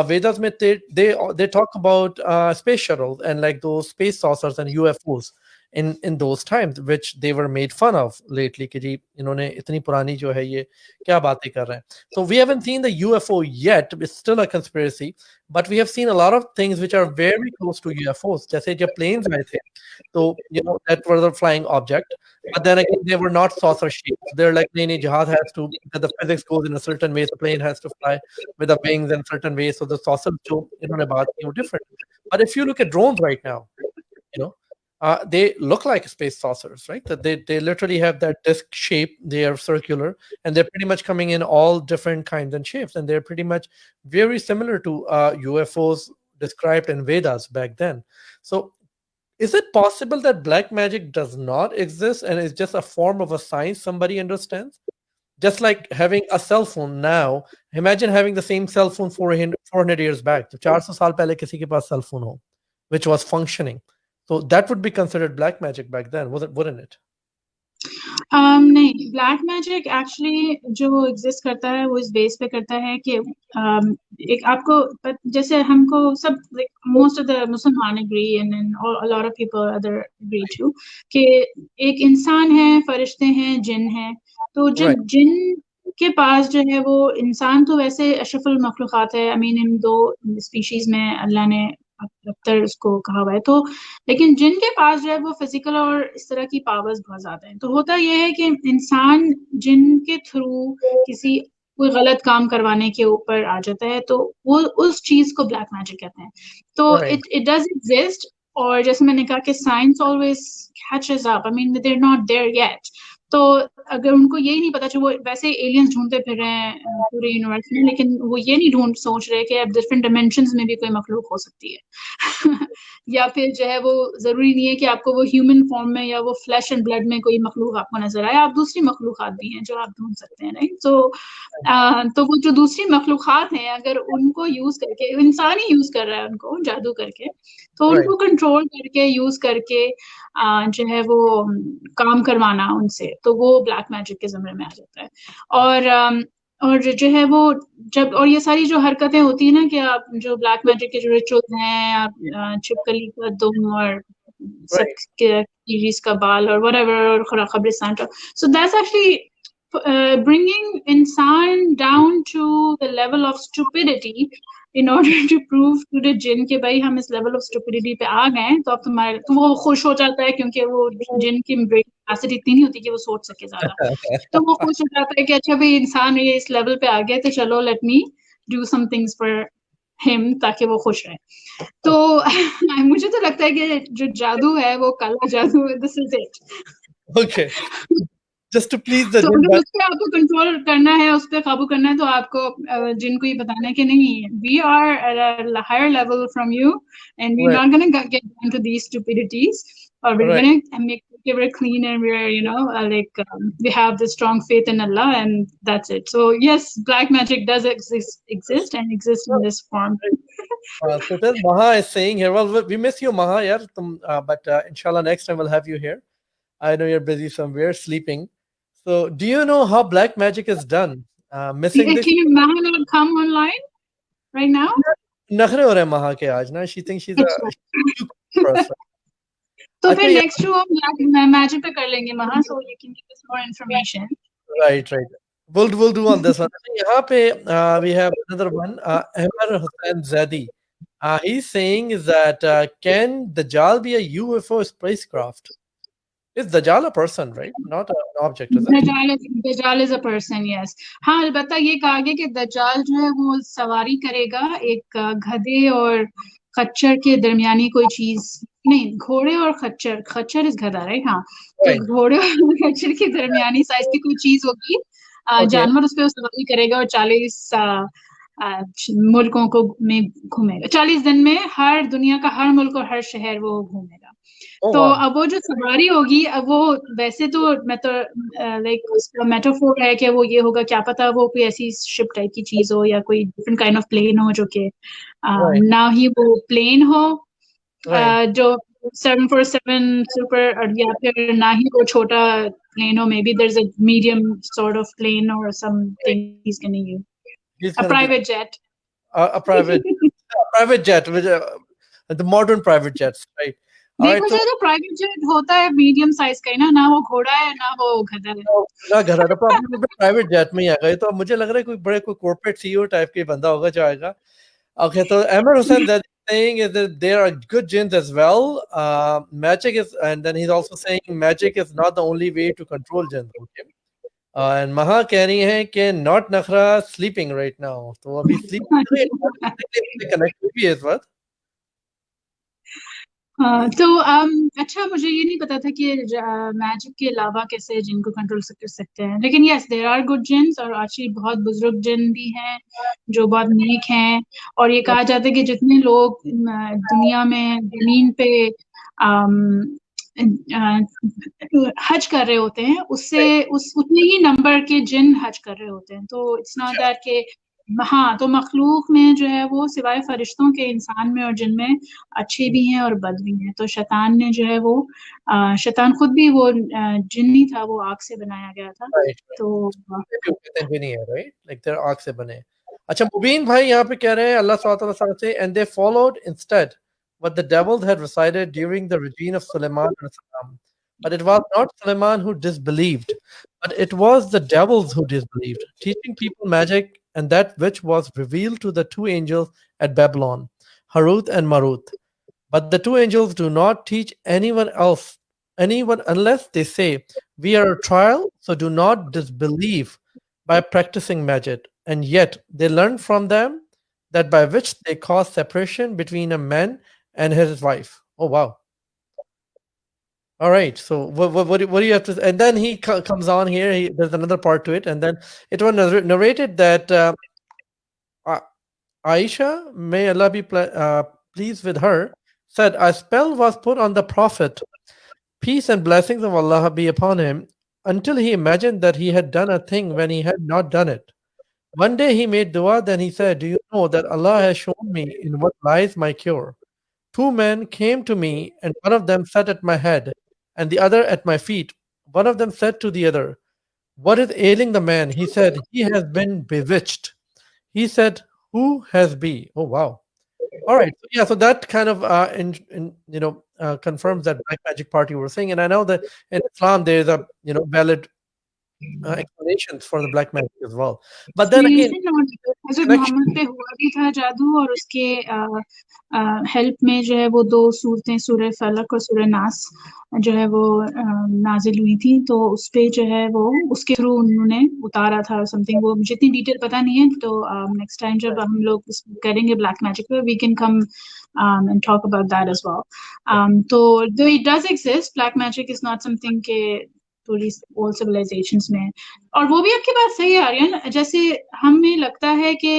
वेदास में they talk about space shuttles and like those space saucers and UFOs in those times which they were made fun of lately कि जी इन्होंने इतनी पुरानी जो है ये क्या बातें कर रहे हैं. So we haven't seen the UFO yet, it's still a conspiracy, but we have seen a lot of things which are very close to UFOs. जैसे जब planes आए थे तो you know that were the flying object, but then again they were not saucer shaped. They're like नहीं jihad has to, that the physics goes in a certain way, the plane has to fly with the wings in certain ways, so the saucer जो इन्होंने बात की वो different. But if you look at drones right now, you know, they look like space saucers, right? That they literally have that disc shape. They are circular, and they're pretty much coming in all different kinds and shapes, and they're pretty much very similar to UFOs described in Vedas back then. So, is it possible that black magic does not exist and is just a form of a science somebody understands? Just like having a cell phone now, imagine having the same cell phone 400 years back. तो 400 साल पहले किसी के पास cell phone हो, which was functioning. So that would be considered black magic back then, wouldn't it? नहीं, black magic actually जो exist करता है वो इस बेस पे करता है कि एक आपको जैसे हमको सब मोस्ट ऑफ द मुसलमान agree and a lot of people other agree too कि एक इंसान है, फरिश्ते हैं, जिन है. तो Right, जब जिन के पास जो है वो इंसान तो वैसे अशरफुल मखलूकात है. आई मीन इन दो स्पीशीज में अल्लाह ने अख्तर उसको कहा हुआ है. तो लेकिन जिनके पास जो है वो फिजिकल और इस तरह की पावर्स बहुत ज्यादा हैं. तो होता यह है कि इंसान जिन के थ्रू किसी कोई गलत काम करवाने के ऊपर आ जाता है तो वो उस चीज को ब्लैक मैजिक कहते हैं. तो right, इट डज एग्जिस्ट. और जैसे मैंने कहा कि science always catches up. I mean they are not there yet. तो अगर उनको यही नहीं पता, वो वैसे एलियंस ढूंढते फिर रहे हैं पूरे यूनिवर्स में, लेकिन वो ये नहीं ढूंढ सोच रहे कि अब डिफरेंट डिमेंशंस में भी कोई मखलूक हो सकती है. या फिर जो है वो जरूरी नहीं है कि आपको वो ह्यूमन फॉर्म में या वो फ्लैश एंड ब्लड में कोई मखलूक आपको नजर आए. आप दूसरी मखलूकात भी हैं जो आप ढूंढ सकते हैं, राइट? तो वो जो दूसरी मखलूकात हैं अगर उनको यूज करके, इंसान ही यूज कर रहा है उनको जादू करके, तो right. उनको कंट्रोल करके यूज करके जो है वो काम करवाना उनसे, तो वो ब्लैक मैजिक के ज़मरे में आ जाता है. और और जो है वो जब और ये सारी जो हरकतें होती है ना कि आप जो ब्लैक मैजिक के जो रिचुअल्स हैं, आप छिपकली का दुम और Right. सबके कीरीज का बाल और whatever और कब्रिस्तान का, so that's actually bringing इंसान down to the level of stupidity in order to prove to the जिन के भाई हम इस level of stupidity पे आ गए हैं, तो अब तुम्हारे तो वो खुश हो जाता है क्योंकि वो जिन की ब्रेन कैपेसिटी इतनी नहीं होती कि वो सोच सके ज्यादा, तो वो खुश हो जाता है कि अच्छा भाई इंसान ये इस लेवल पे आ गया तो चलो let me do some things for him ताकि वो खुश रहे। तो मुझे तो लगता है कि जो जादू है वो काला जादू है, this is it. Okay. Just to please the तो jinn, अगर but उस पे आपको कंट्रोल करना है, उस पे काबू करना है, तो आपको जिनको ये बताना है कि नहीं, we are at a higher level from you and we right, not gonna get down to these stupidities, or we're right. gonna make it very clean and we're like we have this strong faith in Allah and that's it. So yes, black magic does exist and exists in this form. So then Maha is saying here, well, we miss you, Maha, yaar, but inshallah, next time we'll have you here. I know you're busy somewhere sleeping. So, do you know how black magic is done? Missing this? Can Maha not come online right now? नखरे हो रहे हैं Maha के आज ना. She thinks she's a अच्छा, cute person. तो अच्छा फिर यार, नेक्स्ट शो हम मैजिक पे कर लेंगे महा, so you can give us more information. right, right. We'll do on this one. अच्छा, यहाँ पे we have another one. Ahmad Hussain Zadi. He's saying is that can Dajjal be a UFO spacecraft? Is Dajjal a person, right? Not an object, is it? दज्जाल is a person, yes. हाँ, अलबत्ता ये कहा गया कि दज्जाल जो है वो सवारी करेगा एक गधे और खच्चर के दरमियानी कोई चीज, नहीं, घोड़े और खच्चर, खच्चर इज गधा, राइट? हाँ, तो Right. घोड़े और खच्चर के दरमियानी साइज की कोई चीज होगी, Okay. जानवर उस पर सवारी करेगा और 40 मुल्कों को में घूमेगा, 40 दिन में हर दुनिया का हर मुल्क और हर शहर वो घूमेगा। Oh तो wow. अब वो जो सवारी होगी, अब वो वैसे तो मैं तो लाइक उसका मेटाफोर है कि वो ये होगा, क्या पता वो कोई ऐसी शिप टाइप की चीज हो या कोई डिफरेंट काइंड ऑफ प्लेन हो जो कि Right. ना ही वो प्लेन हो Right. जो 747 सुपर, और या फिर ना ही वो छोटा प्लेन हो, maybe there is a medium sort of plane और Right. Something he is gonna use, He's a gonna be private jet. a private jet, with the modern private jets, right? All right. देखो So जाए तो private jet होता है medium size का ही ना वो घोड़ा है ना वो गधा है। ना घर तो अभी मैं प्राइवेट जेट में ही आ गए, तो अब मुझे लग रहा है कोई बड़े कोई कॉर्पोरेट सीईओ टाइप के बंदा होगा जो आएगा. Okay, so Amir Hussain that saying is that there are good jinns as well. Magic is, and then he's also saying magic is not the only way to control jinns. Okay. And Maha कह रही है कि not नखरा sleeping right now. तो अभी sleep connect हुई भी है इस वक्त. हाँ, तो अच्छा, मुझे ये नहीं पता था कि मैजिक के अलावा कैसे जिन को कंट्रोल कर सकते हैं, लेकिन यस देयर आर गुड जिन्स और एक्चुअली बहुत बुजुर्ग जिन भी हैं जो बहुत नेक हैं। और ये कहा जाता है कि जितने लोग दुनिया में जमीन पे अम, हज कर रहे होते हैं, उससे उस उतने ही नंबर के जिन हज कर रहे होते हैं, तो इट्स नॉट दैट के, हाँ, तो मखलूक में जो है वो सिवाय फरिश्तों के इंसान में और जिन में अच्छे भी हैं और बद भी हैं। तो शैतान ने जो है वो शैतान खुद भी वो जिन्नी था, वो आग से बनाया गया था। Right. तो भी वो कहते हैं जिनी है, right? Like they're आग से बने. अच्छा मुबीन भाई यहाँ पे कह रहे हैं अल्लाह सुब्हानहू व तआला से and they followed instead what the devils had recited during the regime of Sulaiman alayhi salam. But it was not Sulaiman who disbelieved, but it was the devils who disbelieved, teaching people magic and that which was revealed to the two angels at Babylon, Harut and Marut. But the two angels do not teach anyone unless they say, we are a trial, so do not disbelieve by practicing magic. And yet they learn from them that by which they cause separation between a man and his wife. Oh, wow. All right. So what do you have to? And then he comes on here. There's another part to it, and then it was narrated that A- Aisha, may Allah be pleased with her, said a spell was put on the prophet, peace and blessings of Allah be upon him, until he imagined that he had done a thing when he had not done it. One day he made dua, then he said, do you know that Allah has shown me in what lies my cure? Two men came to me, and one of them sat at my head, and the other at my feet. One of them said to the other, What is ailing the man? He said, he has been bewitched. He said, who has be? Oh, wow. All right. So, yeah. So that kind of confirms that black magic part you were saying. And I know that in Islam there is a valid explanations for the black magic as well. But then again, Explanations और हज़रत connection. Mohammad पे हुआ भी था जादू और उसके help में जो है वो 2 सूरतें सूरह फलक और सूरह नास जो है वो नाज़िल हुई थी, तो उसपे जो है वो उसके थ्रू उन्होंने उतारा था और समथिंग, वो मुझे इतनी डिटेल पता नहीं है, तो नेक्स्ट टाइम जब हम लोग करेंगे ब्लैक मैजिक पे, we can come and talk about that as well. So though it does exist, black magic is not something के पूरी all civilizations में, और वो भी आपकी बात सही है आर्यन, जैसे हमें लगता है कि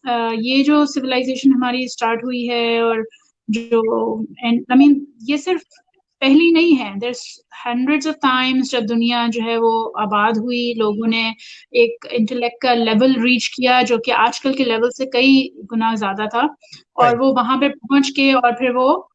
ये जो सिविलाइजेशन हमारी स्टार्ट हुई है और जो एंड आई मीन ये सिर्फ पहली नहीं है, there's hundreds of times जब दुनिया जो है वो आबाद हुई, लोगों ने एक इंटेलेक्ट का लेवल रीच किया जो कि आजकल के लेवल से कई गुना ज्यादा था, और Right. वो वहां पे पहुंच के और फिर वो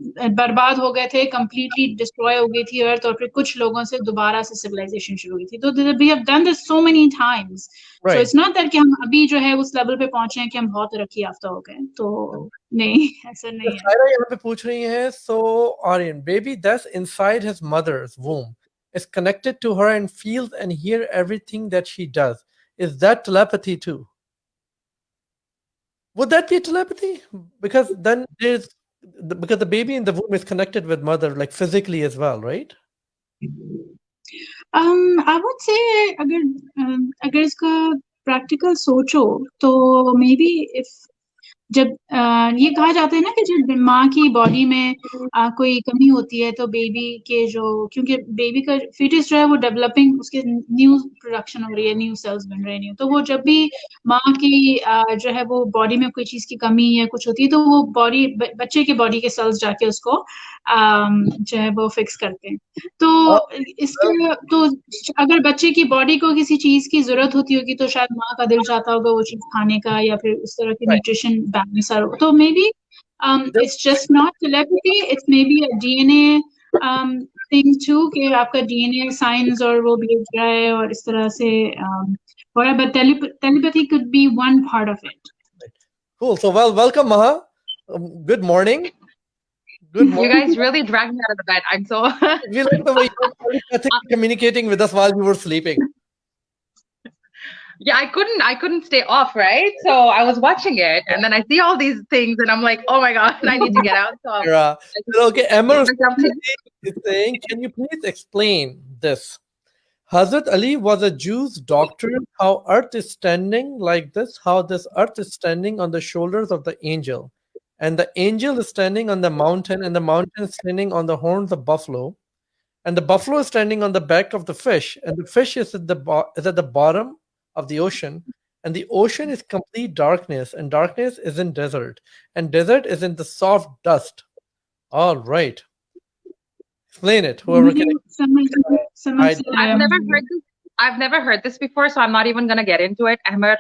बर्बाद हो गए थे, कंप्लीटली डिस्ट्रॉय हो गई थी अर्थ, और फिर कुछ लोगों से दोबारा से सिविलाइजेशन शुरू हुई थी, तो we have done this so many times, so Right. It's not that कि हम अभी जो है उस लेवल पे पहुंचे हैं कि हम बहुत तरक्की याफ्ता हो गए, तो नहीं ऐसा तो नहीं है. सायरा यहाँ पे पूछ रही है, so Aryan, baby that's inside his mother's womb is connected to her and feels and hear everything that she does. Is that telepathy too? Would that be telepathy? Because then because the baby in the womb is connected with mother like physically as well, right? I would say अगर इसका practical सोचो तो may be if जब ये कहा जाता है ना कि जब माँ की बॉडी में कोई कमी होती है तो बेबी के जो, क्योंकि बेबी का फीटस जो है वो डेवलपिंग, उसके न्यू प्रोडक्शन हो रही है, न्यू सेल्स बन रहे हैं न्यू, तो वो जब भी माँ की जो है वो बॉडी में कोई चीज की कमी या कुछ होती है तो वो बॉडी बच्चे के बॉडी के सेल्स जाके उसको जो है वो फिक्स करते हैं, तो Oh, well, इसका तो अगर बच्चे की बॉडी को किसी चीज की जरूरत होती होगी तो शायद माँ का दिल चाहता होगा वो चीज खाने का या फिर उस तरह की right. न्यूट्रिशन बैलेंस हो, तो maybe This- it's just not telepathy, it's maybe a DNA thing too कि आपका डीएनए साइंस और वो भेज रहा है और इस तरह से हो रहा है, but telepathy could be one part of it. Cool. So well, welcome, Maha. Good morning. Good You morning. guys really dragged me out of the bed. I'm so We like the way you were telepathically communicating with us while you were sleeping. yeah, I couldn't stay off, right? So I was watching it and then I see all these things and I'm like, oh my god, I need to get out. So Yeah. Okay, Emma I jumped in. is saying, can you please explain this? Hazrat Ali was a Jew's doctor. How Earth is standing like this, how this Earth is standing on the shoulders of the angel. And the angel is standing on the mountain, and the mountain is standing on the horns of buffalo. And the buffalo is standing on the back of the fish, and the fish is is at the bottom of the ocean. And the ocean is complete darkness, and darkness is in desert, and desert is in the soft dust. All right. Explain it, whoever can. समझ I से I've आया never मुझे. heard this. I've never heard this before, so I'm not even gonna get into it. Ahmed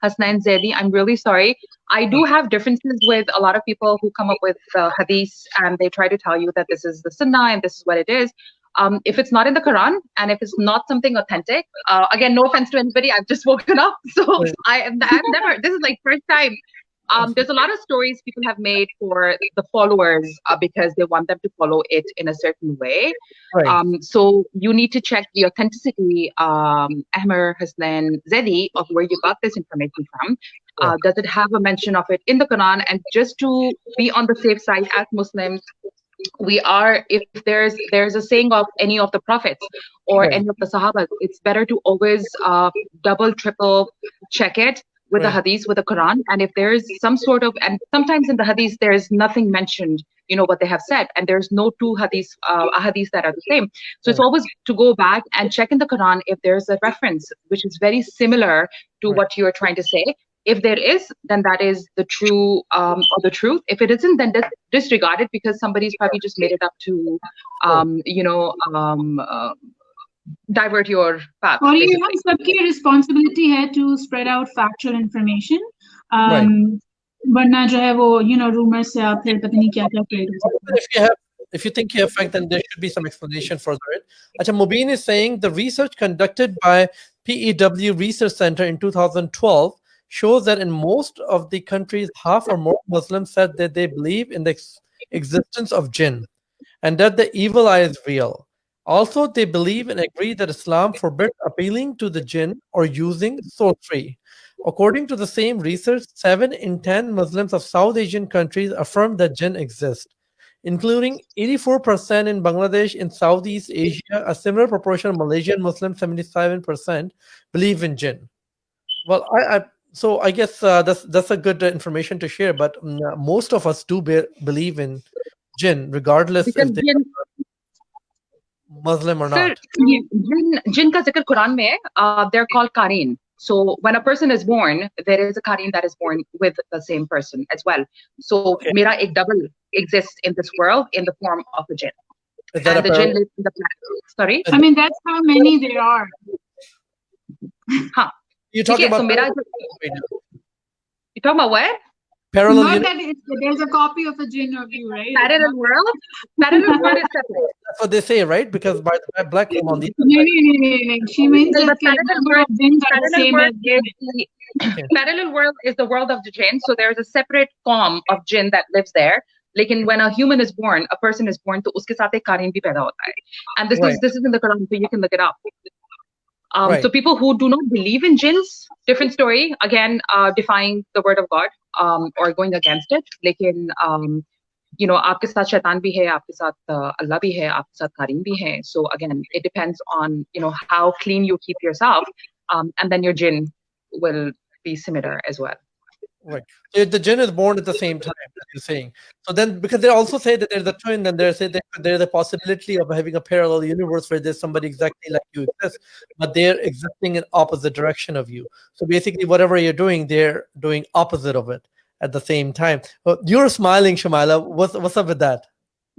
Hasnain Zaidi, I'm really sorry. I do have differences with a lot of people who come up with hadiths and they try to tell you that this is the sunnah and this is what it is. If it's not in the Quran and if it's not something authentic, again, no offense to anybody, I've just woken up, so I've never. This is like first time. There's a lot of stories people have made for the followers because they want them to follow it in a certain way. right. So you need to check the authenticity, Ahmer Haslan Zedi, of where you got this information from. Does it have a mention of it in the Quran? And just to be on the safe side as Muslims, we are, if there's a saying of any of the prophets or Right. any of the Sahaba, it's better to always double, triple check it with the Right. hadith, with the Quran. And if there is some sort of, and sometimes in the hadith there is nothing mentioned, you know, what they have said, and there's no two hadiths that are the same. So it's Right. always to go back and check in the Quran if there's a reference which is very similar to Right. what you are trying to say. If there is, then that is the true or the truth. If it isn't, then disregard it because somebody's probably just made it up to, you know, divert your path. और ये Basically. हम सबकी responsibility है to spread out factual information, Right. वरना जो है वो you know rumour से आप फिर पता नहीं क्या क्या क्रिएट हो सकता है. If you have if you think you're fact, then there should be some explanation for it. Acha, Mubin is saying the research conducted by PEW Research Center in 2012 shows that in most of the countries, half or more Muslims said that they believe in the existence of jinn and that the evil eye is real. Also, they believe and agree that Islam forbids appealing to the jinn or using sorcery. According to the same research, 7 in 10 Muslims of South Asian countries affirm that jinn exist, including 84% in Bangladesh. In Southeast Asia, a similar proportion of Malaysian Muslims, 77%, believe in jinn. Well, so I guess that's a good information to share. But most of us do believe in jinn, regardless Because if they're jinn, Muslim or sir, not. jinn ka zikr Quran mein, they're called qareen. So when a person is born, there is a qareen that is born with the same person as well. So Okay. mera ek double exists in this world in the form of a jinn. Is that And a the jinn parallel? lives in the planet. Sorry? I mean, that's how many there are. Huh. You're talking Okay, so about mera, you talking about what? parallel Not universe? that there's a copy of a jinn of you, right? Parallel world? Parallel world is separate. That's what they say, right? Because by the black hole on the No, no. She means No, that but parallel number world, of jinns are the parallel same world as is jinn. the parallel world is the world of the jinn. So there's a separate form of jinn that lives there. Like when a human is born, a person is born, to uske saath ek qareen bhi paida hota hai. And Right. this is in the Quran, so you can look it up. Right. So people who do not believe in jinns, different story. Again, defying the word of God, or going against it. Lekin, you know, आपके साथ शैतान भी है, आपके साथ अल्लाह भी है, आपके साथ कारीन भी है. So again, it depends on, you know, how clean you keep yourself, and then your jinn will be similar as well. Right. So the jinn is born at the same time, as you're saying. So then, because they also say that there's a twin, and they say that there's a possibility of having a parallel universe where there's somebody exactly like you exist, but they're existing in opposite direction of you. So basically, whatever you're doing, they're doing opposite of it at the same time. You're smiling, Shamila. What's up with that?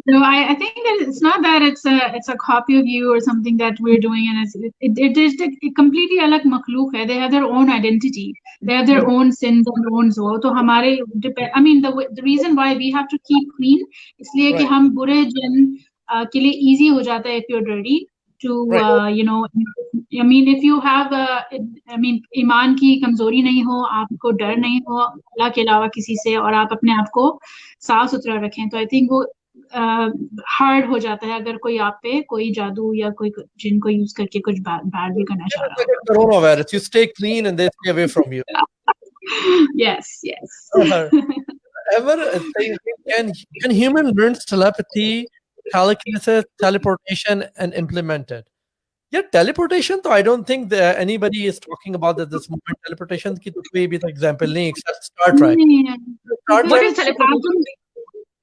No, I think that it's not that it's a copy of you or something that we're doing, and it is a completely alag makhluk hai. They have their own identity, they have their own sins and own soul. So हमारे I mean the reason why we have to keep clean इसलिए कि Right. हम बुरे जिन के लिए easy हो जाता है if you're dirty to Right. you know, I mean if you have I mean ईमान की कमजोरी नहीं हो, आपको डर नहीं हो अल्लाह के अलावा किसी से, और आप अपने आप को साफ सुथरा रखें, तो I think वो हार्ड हो जाता है अगर कोई आप पे कोई जादू या कोई जिन को यूज करके कुछ बैड भी करना चाह It's like a coronavirus. You stay clean, and they stay away from you. रहा हो. Yes. Ever saying, can human learn telepathy, telekinesis, teleportation, and implement it? Yeah, teleportation. So I don't think that anybody is talking about at this moment. Teleportation की तो कोई भी example नहीं except Star Trek. Star What Trek is teleportation?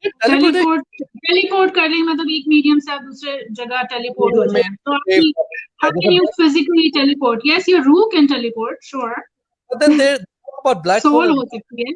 Teleport कर रही, मतलब एक medium से आप दूसरे जगह टेलीपोर्ट हो जाए, तो आपकी how can you physically teleport? Yes, your Ruh can teleport, sure. But then they talk about black hole. Soul हो सकती है.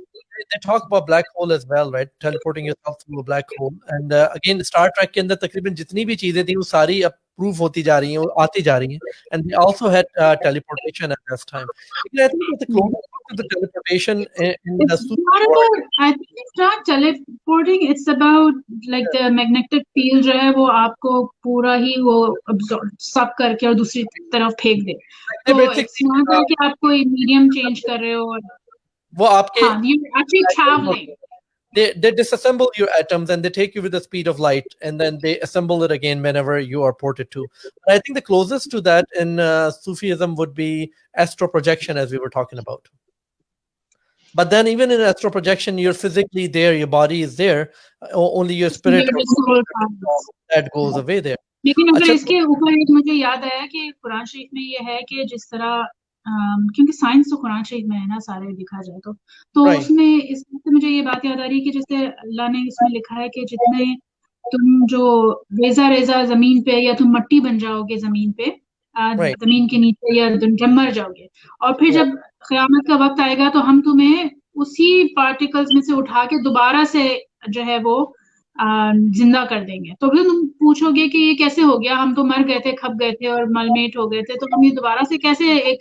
They talk about black hole as well, right? Teleporting yourself through a black hole. And again, Star Trek के अंदर तकरीबन जितनी भी चीजें थी वो सारी approve होती जा रही हैं, वो आती जा रही हैं. And they also had teleportation at this time. I think that the closest to the teleportation in the It's not about, I think it's not teleporting, it's about like the magnetic field जो है वो आपको पूरा ही वो absorb सब करके और दूसरी तरफ फेंक दे. तो it's not that कि आप कोई medium change कर रहे हो. वो आपके you're actually traveling. They disassemble your atoms and they take you with the speed of light, and then they assemble it again whenever you are ported to. But I think the closest to that in Sufism would be astral projection, as we were talking about. But then even in astral projection, you're physically there, your body is there, only your spirit that goes away there. लेकिन अगर इसके ऊपर एक मुझे याद आया कि कुरान शरीफ में ये है कि जिस तरह क्योंकि साइंस तो कुरान शरीफ में है ना सारे लिखा जाए तो उसमें इसमें मुझे ये बात याद आ रही है कि जैसे अल्लाह ने इसमें लिखा है कि जितने तुम जो रेजा जमीन पे या तुम मट्टी बन जाओगे जमीन पे जमीन के नीचे या जब मर जाओगे, और फिर जब क़यामत का वक्त आएगा तो हम तुम्हें उसी पार्टिकल्स में से उठा के दोबारा से जो है वो जिंदा कर देंगे। तो फिर तुम पूछोगे कि ये कैसे हो गया, हम तो मर गए थे, खप गए थे और मलमेट हो गए थे, तो हम ये दोबारा से कैसे एक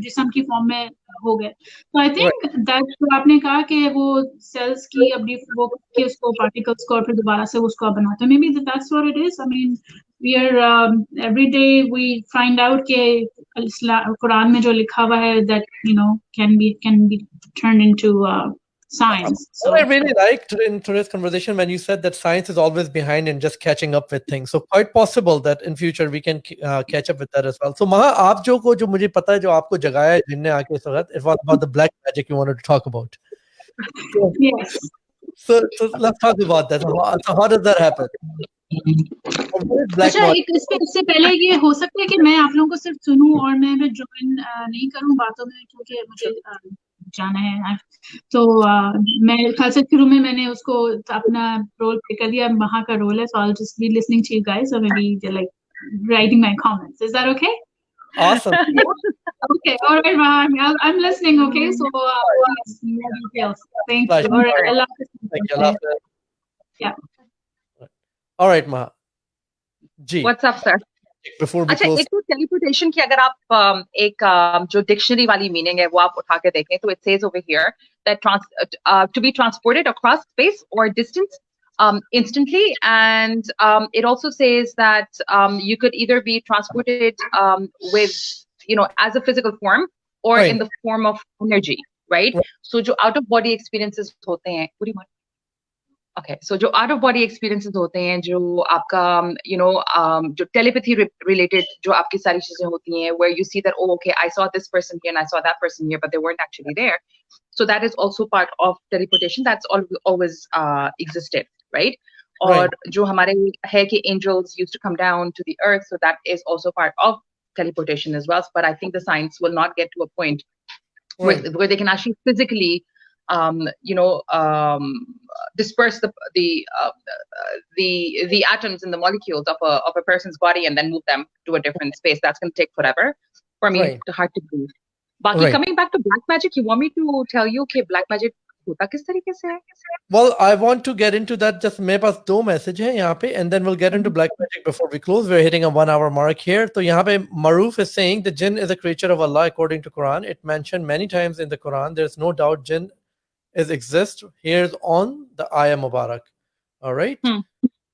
जिस्म की फॉर्म में हो गए। तो आई Right. थिंक दैट आपने कहा कि वो सेल्स की अपनी वो कि उसको पार्टिकल्स को और फिर दोबारा से उसको बनाते हैं, maybe that's what it is. I mean we are every day we find out कि कुरान में जो लिखा हुआ है that can be turn into science. So What I really liked in today's conversation when you said that science is always behind and just catching up with things. So quite possible that in future we can catch up with that as well. So Maha, आप जो मुझे पता है जो आपको जगाया है जिनने आके इस वक्त, it was about the black magic you wanted to talk about. So, yes. so let's talk about that. So how does that happen? What is black अच्छा, magic? इससे पहले ये हो सकता है कि मैं आप लोगों को सिर्फ सुनूं और मैं भी ज्वाइन नहीं करूं बातों में, क्योंकि मुझे जाना है। तो मैं कल से शुरू में मैंने उसको अपना रोल प्ले कर दिया, वहाँ का रोल है, so I'll just be listening to you guys or maybe like writing my comments. Is that okay? Awesome. Yeah. Okay. All right, Mahan. I'm listening. Okay. So please, more details. Thank Flash. you. All right. All right. Allah Hafiz. Thank you. Allah Hafiz. Yeah. All right, Maha. G. What's up, sir? Before we अच्छा, close. एक तो teleportation की अगर आप एक जो dictionary वाली meaning है वो आप उठा के देखें तो it says over here that to be transported across space और distance instantly, and it also says that you could either be transported with, as a physical form or Right. in the form of energy, right? Right. So जो out of body experiences होते हैं, what do you want? Okay, so जो out of body experiences होते हैं, जो आपका जो telepathy related जो आपकी सारी चीजें होती हैं, where you see that, oh okay, I saw this person here and I saw that person here, but they weren't actually there. So that is also part of teleportation. That's always existed, right? Right. और जो हमारे है कि angels used to come down to the earth, so that is also part of teleportation as well. But I think the science will not get to a point Right. where they can actually physically disperse the atoms in the molecules of a person's body and then move them to a different space. That's going to take forever for me. Right. Hard to believe. Baki, Right. coming back to black magic, you want me to tell you कि black magic होता किस तरीके से है? Well, I want to get into that. Just मेरे पास दो message हैं यहाँ पे, and then we'll get into black magic before we close. We're hitting a 1 hour mark here. तो यहाँ पे Maruf is saying the jinn is a creature of Allah according to Quran. It mentioned many times in the Quran. There's no doubt jinn exist. Here's on the Ayah Mubarak. All right.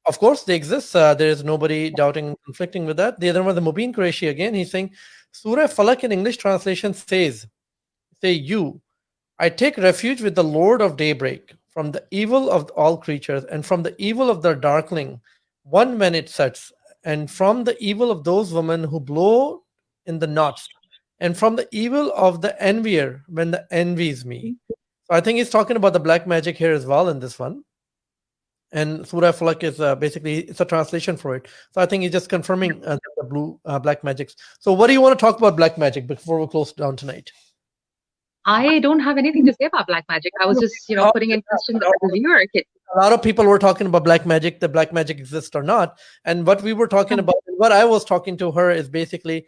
Of course, they exist. There is nobody doubting, conflicting with that. The other one, the Mubin Qureshi again, he's saying, Surah Falak in English translation says, say you, I take refuge with the Lord of daybreak from the evil of all creatures and from the evil of the darkling, one when it sets, and from the evil of those women who blow in the knots, and from the evil of the envier when the envies me. So I think he's talking about the black magic here as well in this one. And Surah Falak is basically it's a translation for it. So I think he's just confirming the black magics. So what do you want to talk about black magic before we close down tonight? I don't have anything to say about black magic. I was just, putting in questions as a viewer. A lot of people were talking about black magic, the black magic exists or not. And what we were talking about, what I was talking to her is basically,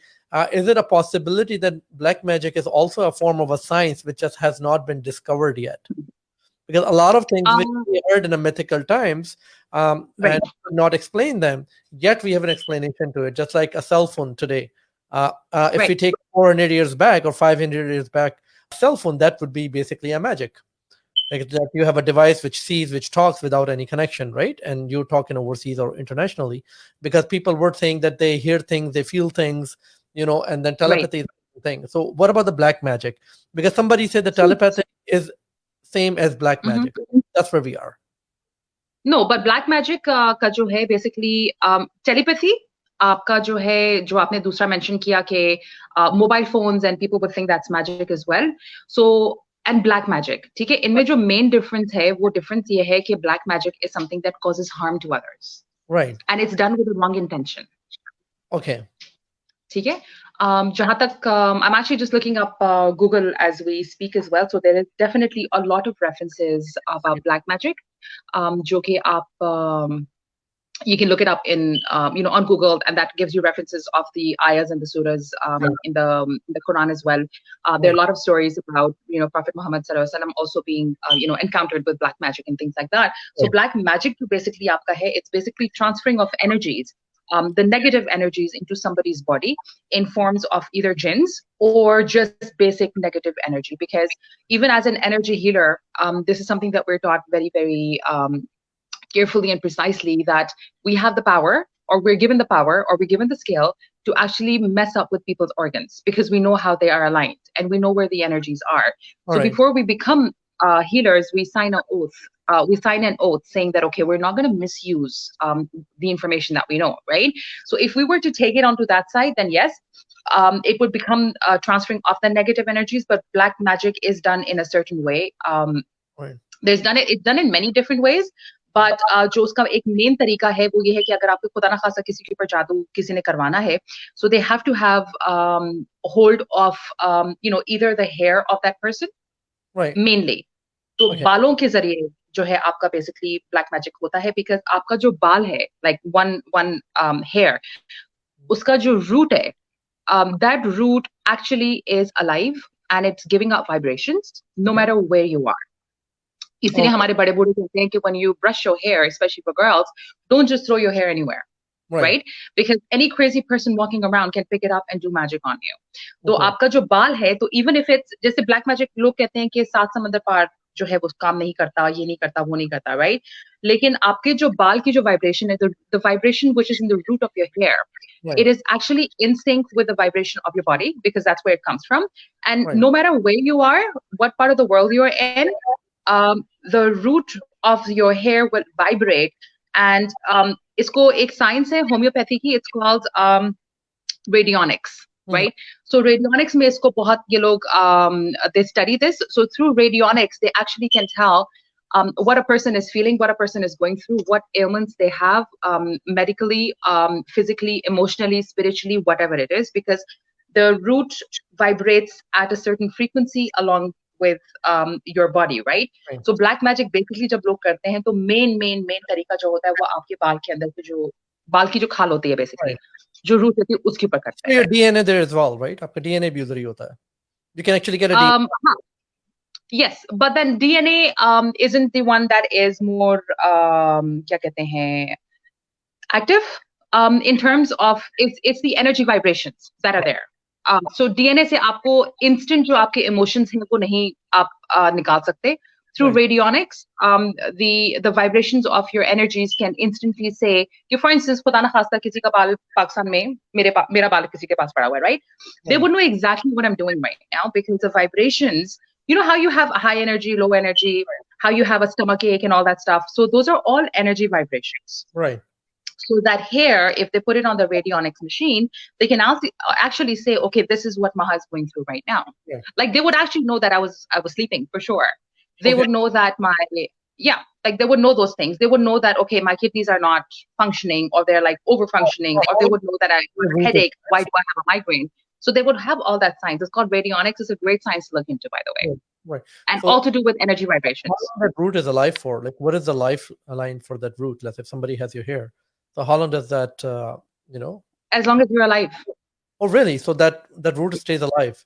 is it a possibility that black magic is also a form of a science which just has not been discovered yet? Because a lot of things which we heard in the mythical times Right. and could not explain them, yet we have an explanation to it, just like a cell phone today. If Right. we take 400 years back or 500 years back, a cell phone, that would be basically a magic. Like that you have a device which sees, which talks without any connection, right? And you're talking overseas or internationally, because people were saying that they hear things, they feel things, and then telepathy is the thing. So what about the black magic? Because somebody said the telepathy is same as black magic. That's where we are. No, but black magic का जो है basically telepathy आपका जो है जो आपने दूसरा mention किया कि mobile phones and people would think that's magic as well. So and black magic, ठीक है? इनमें जो main difference है वो difference ये है कि black magic is something that causes harm to others. Right. And it's done with the wrong intention. Okay. ठीक है? जहाँ तक I'm actually just looking up Google as we speak as well. So there is definitely a lot of references about black magic. जो कि आप You can look it up in on Google, and that gives you references of the ayahs and the surahs in the Quran as well. There are a lot of stories about Prophet Muhammad sallallahu alaihi wasallam also being encountered with black magic and things like that. So black magic to basically aapka hai, it's basically transferring of energies, the negative energies into somebody's body in forms of either jinns or just basic negative energy. Because even as an energy healer, this is something that we're taught very, very carefully and precisely, that we have the power, or we're given the power, or we're given the skill to actually mess up with people's organs, because we know how they are aligned and we know where the energies are. So before we become healers, we sign an oath. We sign an oath saying that, okay, we're not going to misuse the information that we know, right? So if we were to take it onto that side, then yes, it would become transferring of the negative energies. But black magic is done in a certain way. It's done in many different ways. But जो उसका एक main तरीका है वो ये है कि अगर आपको खुदा ना खासा किसी के ऊपर जादू किसी ने करवाना है, so they have to have hold of either the hair of that person, mainly. तो बालों के जरिए जो है आपका बेसिकली ब्लैक मैजिक होता है, बिकॉज आपका जो बाल है, लाइक वन हेयर, उसका जो रूट है, that root actually is alive and it's giving out vibrations no matter where you are. इसलिए हमारे बड़े बूढ़े कहते हैं कि when you brush your hair, especially for girls, don't just throw your hair anywhere, right? Because any crazy person walking around can pick it up and do magic on you. तो आपका जो बाल है, तो even if it's जैसे black magic, लोग कहते हैं कि 7 समंदर पार जो है वो काम नहीं करता, ये नहीं करता, वो नहीं करता, right? लेकिन आपके जो बाल की जो vibration है, the vibration which is in the root of your hair, it is actually in sync with the vibration of your body, because that's where it comes from. And no matter where you are, what part of the world you are in, the root of your hair will vibrate. And isko ek science hai homeopathy ki, it's called radionics, right? So radionics mein isko bahut ye log they study this. So through radionics they actually can tell what a person is feeling, what a person is going through, what ailments they have, medically, physically, emotionally, spiritually, whatever it is, because the root vibrates at a certain frequency along with your body, right? So black magic basically जब लोग करते हैं तो main तरीका जो होता है वो आपके बाल के अंदर के जो बाल की जो खाल होती है basically, जो root होती है उसके ऊपर करते हैं. So your DNA there as well, right? आपका DNA भी उधर ही होता है. You can actually get a DNA. Yes, but then DNA isn't the one that is more क्या कहते हैं active in terms of it's the energy vibrations that are there. So DNA से आपको instant जो आपके emotions हैं वो नहीं आप निकाल सकते. Through radionics, the vibrations of your energies can instantly say, for instance, खुदा ना खास्ता किसी का बाल पाकिस्तान में मेरा बाल किसी के पास पड़ा हुआ है, right? They would know exactly what I'm doing right now, because the vibrations, you know how you have high energy, low energy, how you have a stomach ache and all that stuff. So those are all energy vibrations. Right. So that hair, if they put it on the radionics machine, they can actually say, okay, this is what Maha is going through right now. Yeah. Like they would actually know that I was sleeping for sure. They would know that like they would know those things. They would know that, okay, my kidneys are not functioning, or they're like over functioning, or they would know that I have a headache. Why do I have a migraine? So they would have all that science. It's called radionics. It's a great science to look into, by the way. Right. And so, all to do with energy vibrations. How long that root is alive for? Like, what is the life line for that root? Let's say if somebody has your hair. So how long does that, As long as you're alive. Oh, really? So that root stays alive?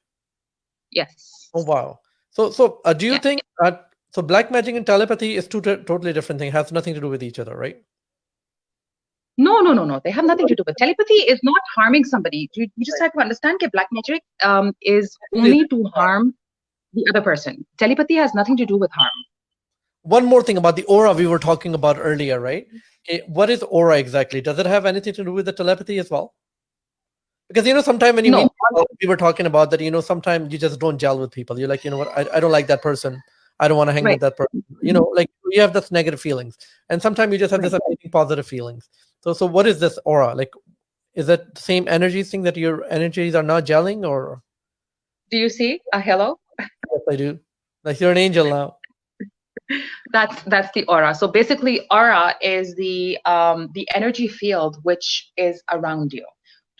Yes. Oh, wow. So do you think that, so black magic and telepathy is two totally different things, has nothing to do with each other, right? No. They have nothing to do with telepathy. Is not harming somebody. You just have to understand that black magic is only to harm the other person. Telepathy has nothing to do with harm. One more thing about the aura we were talking about earlier, right? Okay, what is aura exactly? Does it have anything to do with the telepathy as well? Because, sometimes when you meet people, we were talking about that, sometimes you just don't gel with people. You're like, you know what, I don't like that person. I don't want to hang with that person. Like you have this negative feelings. And sometimes you just have this amazing positive feelings. So what is this aura? Like, is that the same energy thing that your energies are not gelling, or? Do you see a hello? Yes, I do. Like you're an angel now. That's the aura. So basically aura is the energy field which is around you.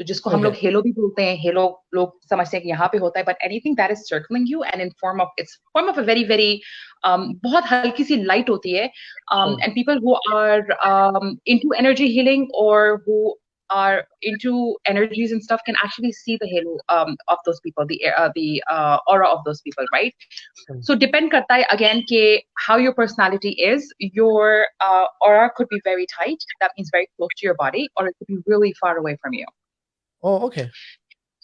तो जिसको हम लोग Okay. Hello भी बोलते हैं, hello लोग समझते हैं कि यहाँ पे होता है, but anything that is circling you and in form of, it's form of a very very बहुत हल्की सी light होती है, Right. and people who are into energy healing or who are into energies and stuff can actually see the halo of those people, the aura of those people, right? Hmm. So depend karta hai again ke how your personality is. Your aura could be very tight, that means very close to your body, or it could be really far away from you. Oh, okay.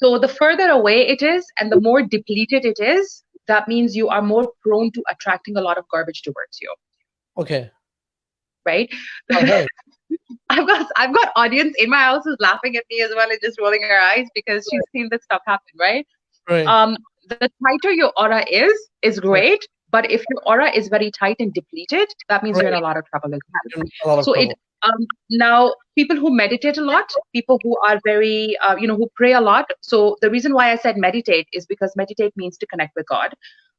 So the further away it is and the more depleted it is, that means you are more prone to attracting a lot of garbage towards you, Okay. right? All right. I've got audience in my house who's laughing at me as well and just rolling her eyes because she's seen this stuff happen, right? Right. The tighter your aura is Right. great, but if your aura is very tight and depleted, that means you're in Right. a lot of trouble as well. In a lot of So trouble. now people who meditate a lot, people who are very who pray a lot. So the reason why I said meditate is because meditate means to connect with God.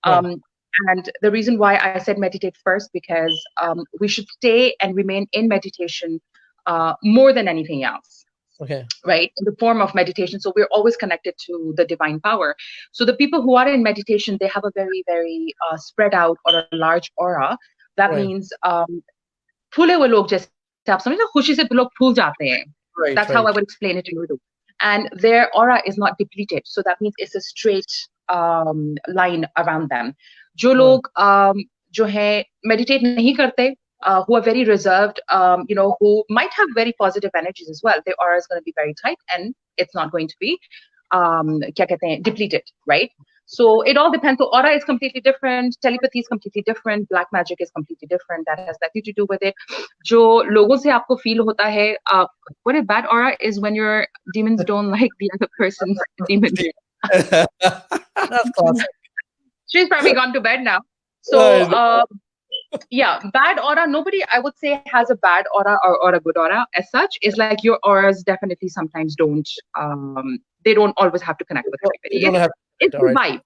Right. And the reason why I said meditate first, because we should stay and remain in meditation more than anything else, Okay. right? In the form of meditation. So we're always connected to the divine power. So the people who are in meditation, they have a very, very spread out or a large aura. That Right. means फूले हुए लोग जैसे आप समझ लो खुशी से लोग फूल जाते हैं. Right. That's how I Right. would explain it in Urdu. And their aura is not depleted. So that means it's a straight line around them. जो Right. लोग जो है meditate नहीं करते, who are very reserved, who might have very positive energies as well. Their aura is going to be very tight and it's not going to be क्या कहते हैं, depleted, right? So it all depends. So aura is completely different. Telepathy is completely different. Black magic is completely different. That has nothing to do with it. जो लोगों से आपको feel होता है, what a bad aura is when your demons don't like the other person's demons. That's classic. She's probably gone to bed now. So Right. yeah, bad aura. Nobody, I would say, has a bad aura or a good aura as such. Is like your auras definitely sometimes don't. They don't always have to connect with You everybody. don't have It's all the right. vibe.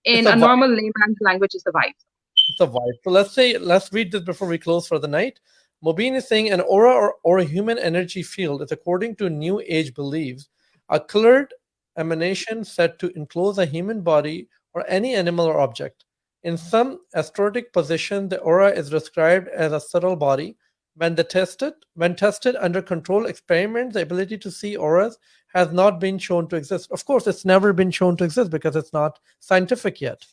It's In a a vibe. normal layman's language, is the vibe. It's a vibe. So let's read this before we close for the night. Mobeen is saying an aura or a human energy field is, according to New Age beliefs, a colored emanation said to enclose a human body or any animal or object. In some astrologic position, the aura is described as a subtle body. When tested under controlled experiments, the ability to see auras has not been shown to exist. Of course, it's never been shown to exist because it's not scientific yet.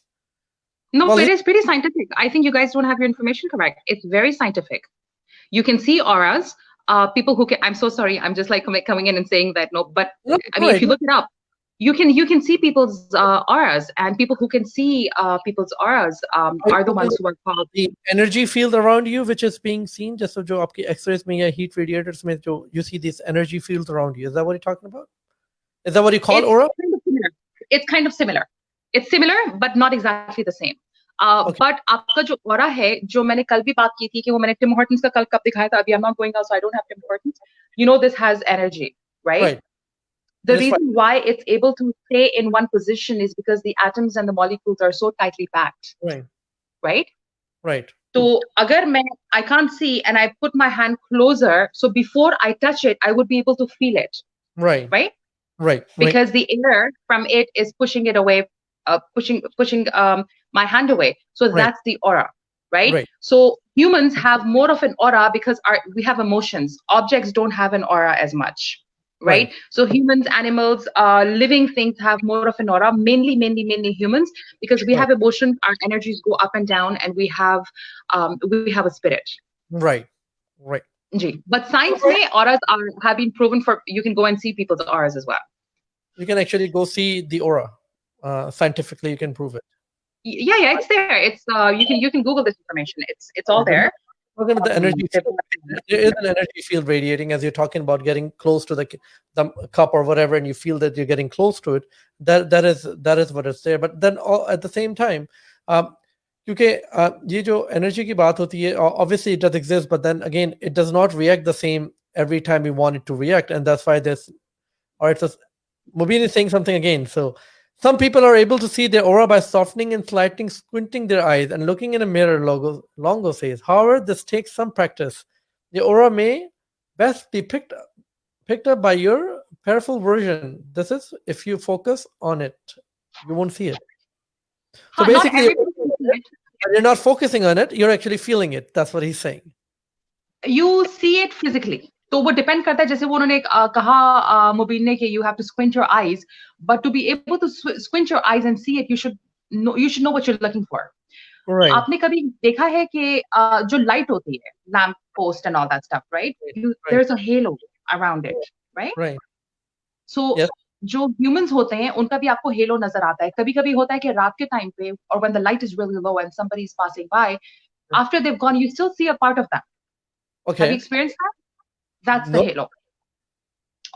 No, Well, it is pretty scientific. I think you guys don't have your information correct. It's very scientific. You can see auras. People who can. I'm so sorry. I'm just like coming in and saying that. No, but no, I mean, right. if you look it up, you can see people's auras, and people who can see people's auras Are are the you ones talking who are called. the energy field around you which is being seen, just so जो आपकी X-rays में या heat radiators में जो you see these energy fields around you, is that what you're talking about? Is that what you call It's aura? kind of similar. It's kind of similar. It's similar, but not exactly the same. Okay. But आपका जो aura है, जो मैंने कल भी बात की थी कि वो मैंने Tim Hortons का कल कब दिखाया था, अभी I'm not going out, so I don't have Tim Hortons. You know, this has energy, right? Right. The And it's reason why it's able to stay in one position is because the atoms and the molecules are so tightly packed, right. right? Right. So agar I can't see and I put my hand closer, so before I touch it, I would be able to feel it, Right. right? Right. Because the air from it is pushing it away, pushing my hand away. So Right. that's the aura, right? Right. So humans have more of an aura because we have emotions. Objects don't have an aura as much, right? So humans, animals, living things have more of an aura. Mainly humans, because we have emotions. Our energies go up and down, and we have a spirit. Right. Right. But science may auras have been proven for. You can go and see people's auras as well. You can actually go see the aura. Scientifically, you can prove it. Yeah, it's there. It's you can Google this information. It's all there. Talking about the energy field, there is an energy field radiating as you're talking about getting close to the cup or whatever, and you feel that you're getting close to it. That is what is there. But then at the same time, क्योंकि ये जो energy की बात होती है, obviously it does exist, but then again it does not react the same every time we want it to react, and that's why this. All right, so Mubin is saying something again. So some people are able to see their aura by softening and slightly squinting their eyes and looking in a mirror, Longo says. However, this takes some practice. The aura may best be picked up by your powerful version. This is if you focus on it, you won't see it. So हाँ, not basically, everybody can see it. you're not focusing on it, you're actually feeling it. That's what he's saying. You see it physically. तो वो depend करता है, जैसे वो उन्होंने कहा मुबीन ने कि you have to squint your eyes, but to be able to squint your eyes and see it, you should know what you're looking for. Right. आपने कभी देखा है कि जो लाइट होती है, lamp post and all that stuff, right? There is a halo around it, right? Right. So Yes. जो humans होते हैं उनका भी आपको हेलो नजर आता है. कभी कभी होता है कि रात के टाइम पे, और when the light is really low and somebody is passing by, after they've gone you still see a part of them. Have you Okay. experienced that? That's the No. halo.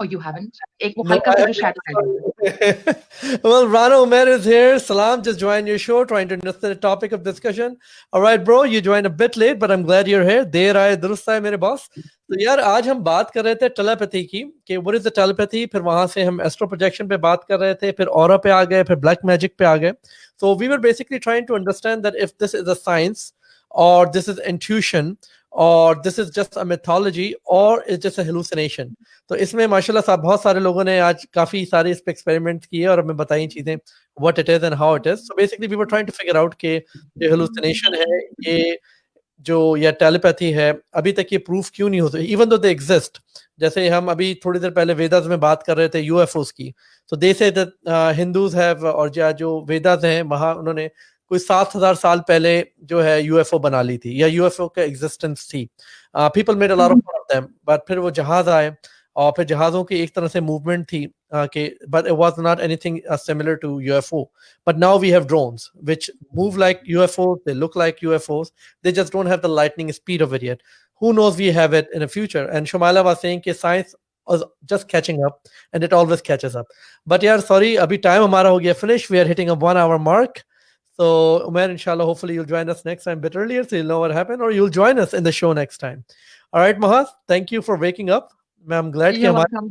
Oh, you haven't? एक वो No, हल्का सा जो I shadow है. haven't. Well, Rana Umer is here. Salam, just joined your show, trying to understand the topic of discussion. All right, bro, you joined a bit late, but I'm glad you're here. देर आए दुरुस्त आए मेरे boss. तो यार आज हम बात कर रहे थे टेलीपैथी की कि what is the telepathy, फिर वहां से हम एस्ट्रो प्रोजेक्शन पे बात कर रहे थे, फिर ऑरा पे आ गए, फिर ब्लैक मैजिक पे आ गए. So we were basically trying to understand that if this is a science or this is intuition or this is just a mythology or it's just a hallucination. तो इसमें माशाल्लाह साहब बहुत सारे लोगों ने आज काफी सारे इस पे एक्सपेरिमेंट किए और हमें बताई चीजें what it is and how it is. So basically we were trying to figure out कि ये hallucination है, ये जो या टेलीपैथी है, अभी तक ये प्रूफ क्यों नहीं होते इवन दो दे एग्जिस्ट. जैसे हम अभी थोड़ी देर पहले वेदास में बात कर रहे थे यूएफओस की. तो दे से हिंदूज हैव, और जो वेदास हैं वहां उन्होंने कोई 7,000 साल पहले जो है यूएफओ बना ली थी या यूएफओ का एग्जिस्टेंस थी. People made a lot of them, but फिर वो जहाज आए और फिर जहाजों की एक तरह से मूवमेंट थी कि but it was not anything similar to UFO. But now we have drones which move like UFOs, they look like UFOs, they just don't have the lightning speed of it yet. Who knows, we have it in the future. And Shumala was saying that science was just catching up and it always catches up. But yeah, sorry, abhi time hamara ho gaya finish. We are hitting a 1 hour mark. So Umair, inshallah, hopefully you'll join us next time a bit earlier so you'll know what happened, or you'll join us in the show next time. All right, Mahaz, thank you for waking up. I'm glad You're कि welcome.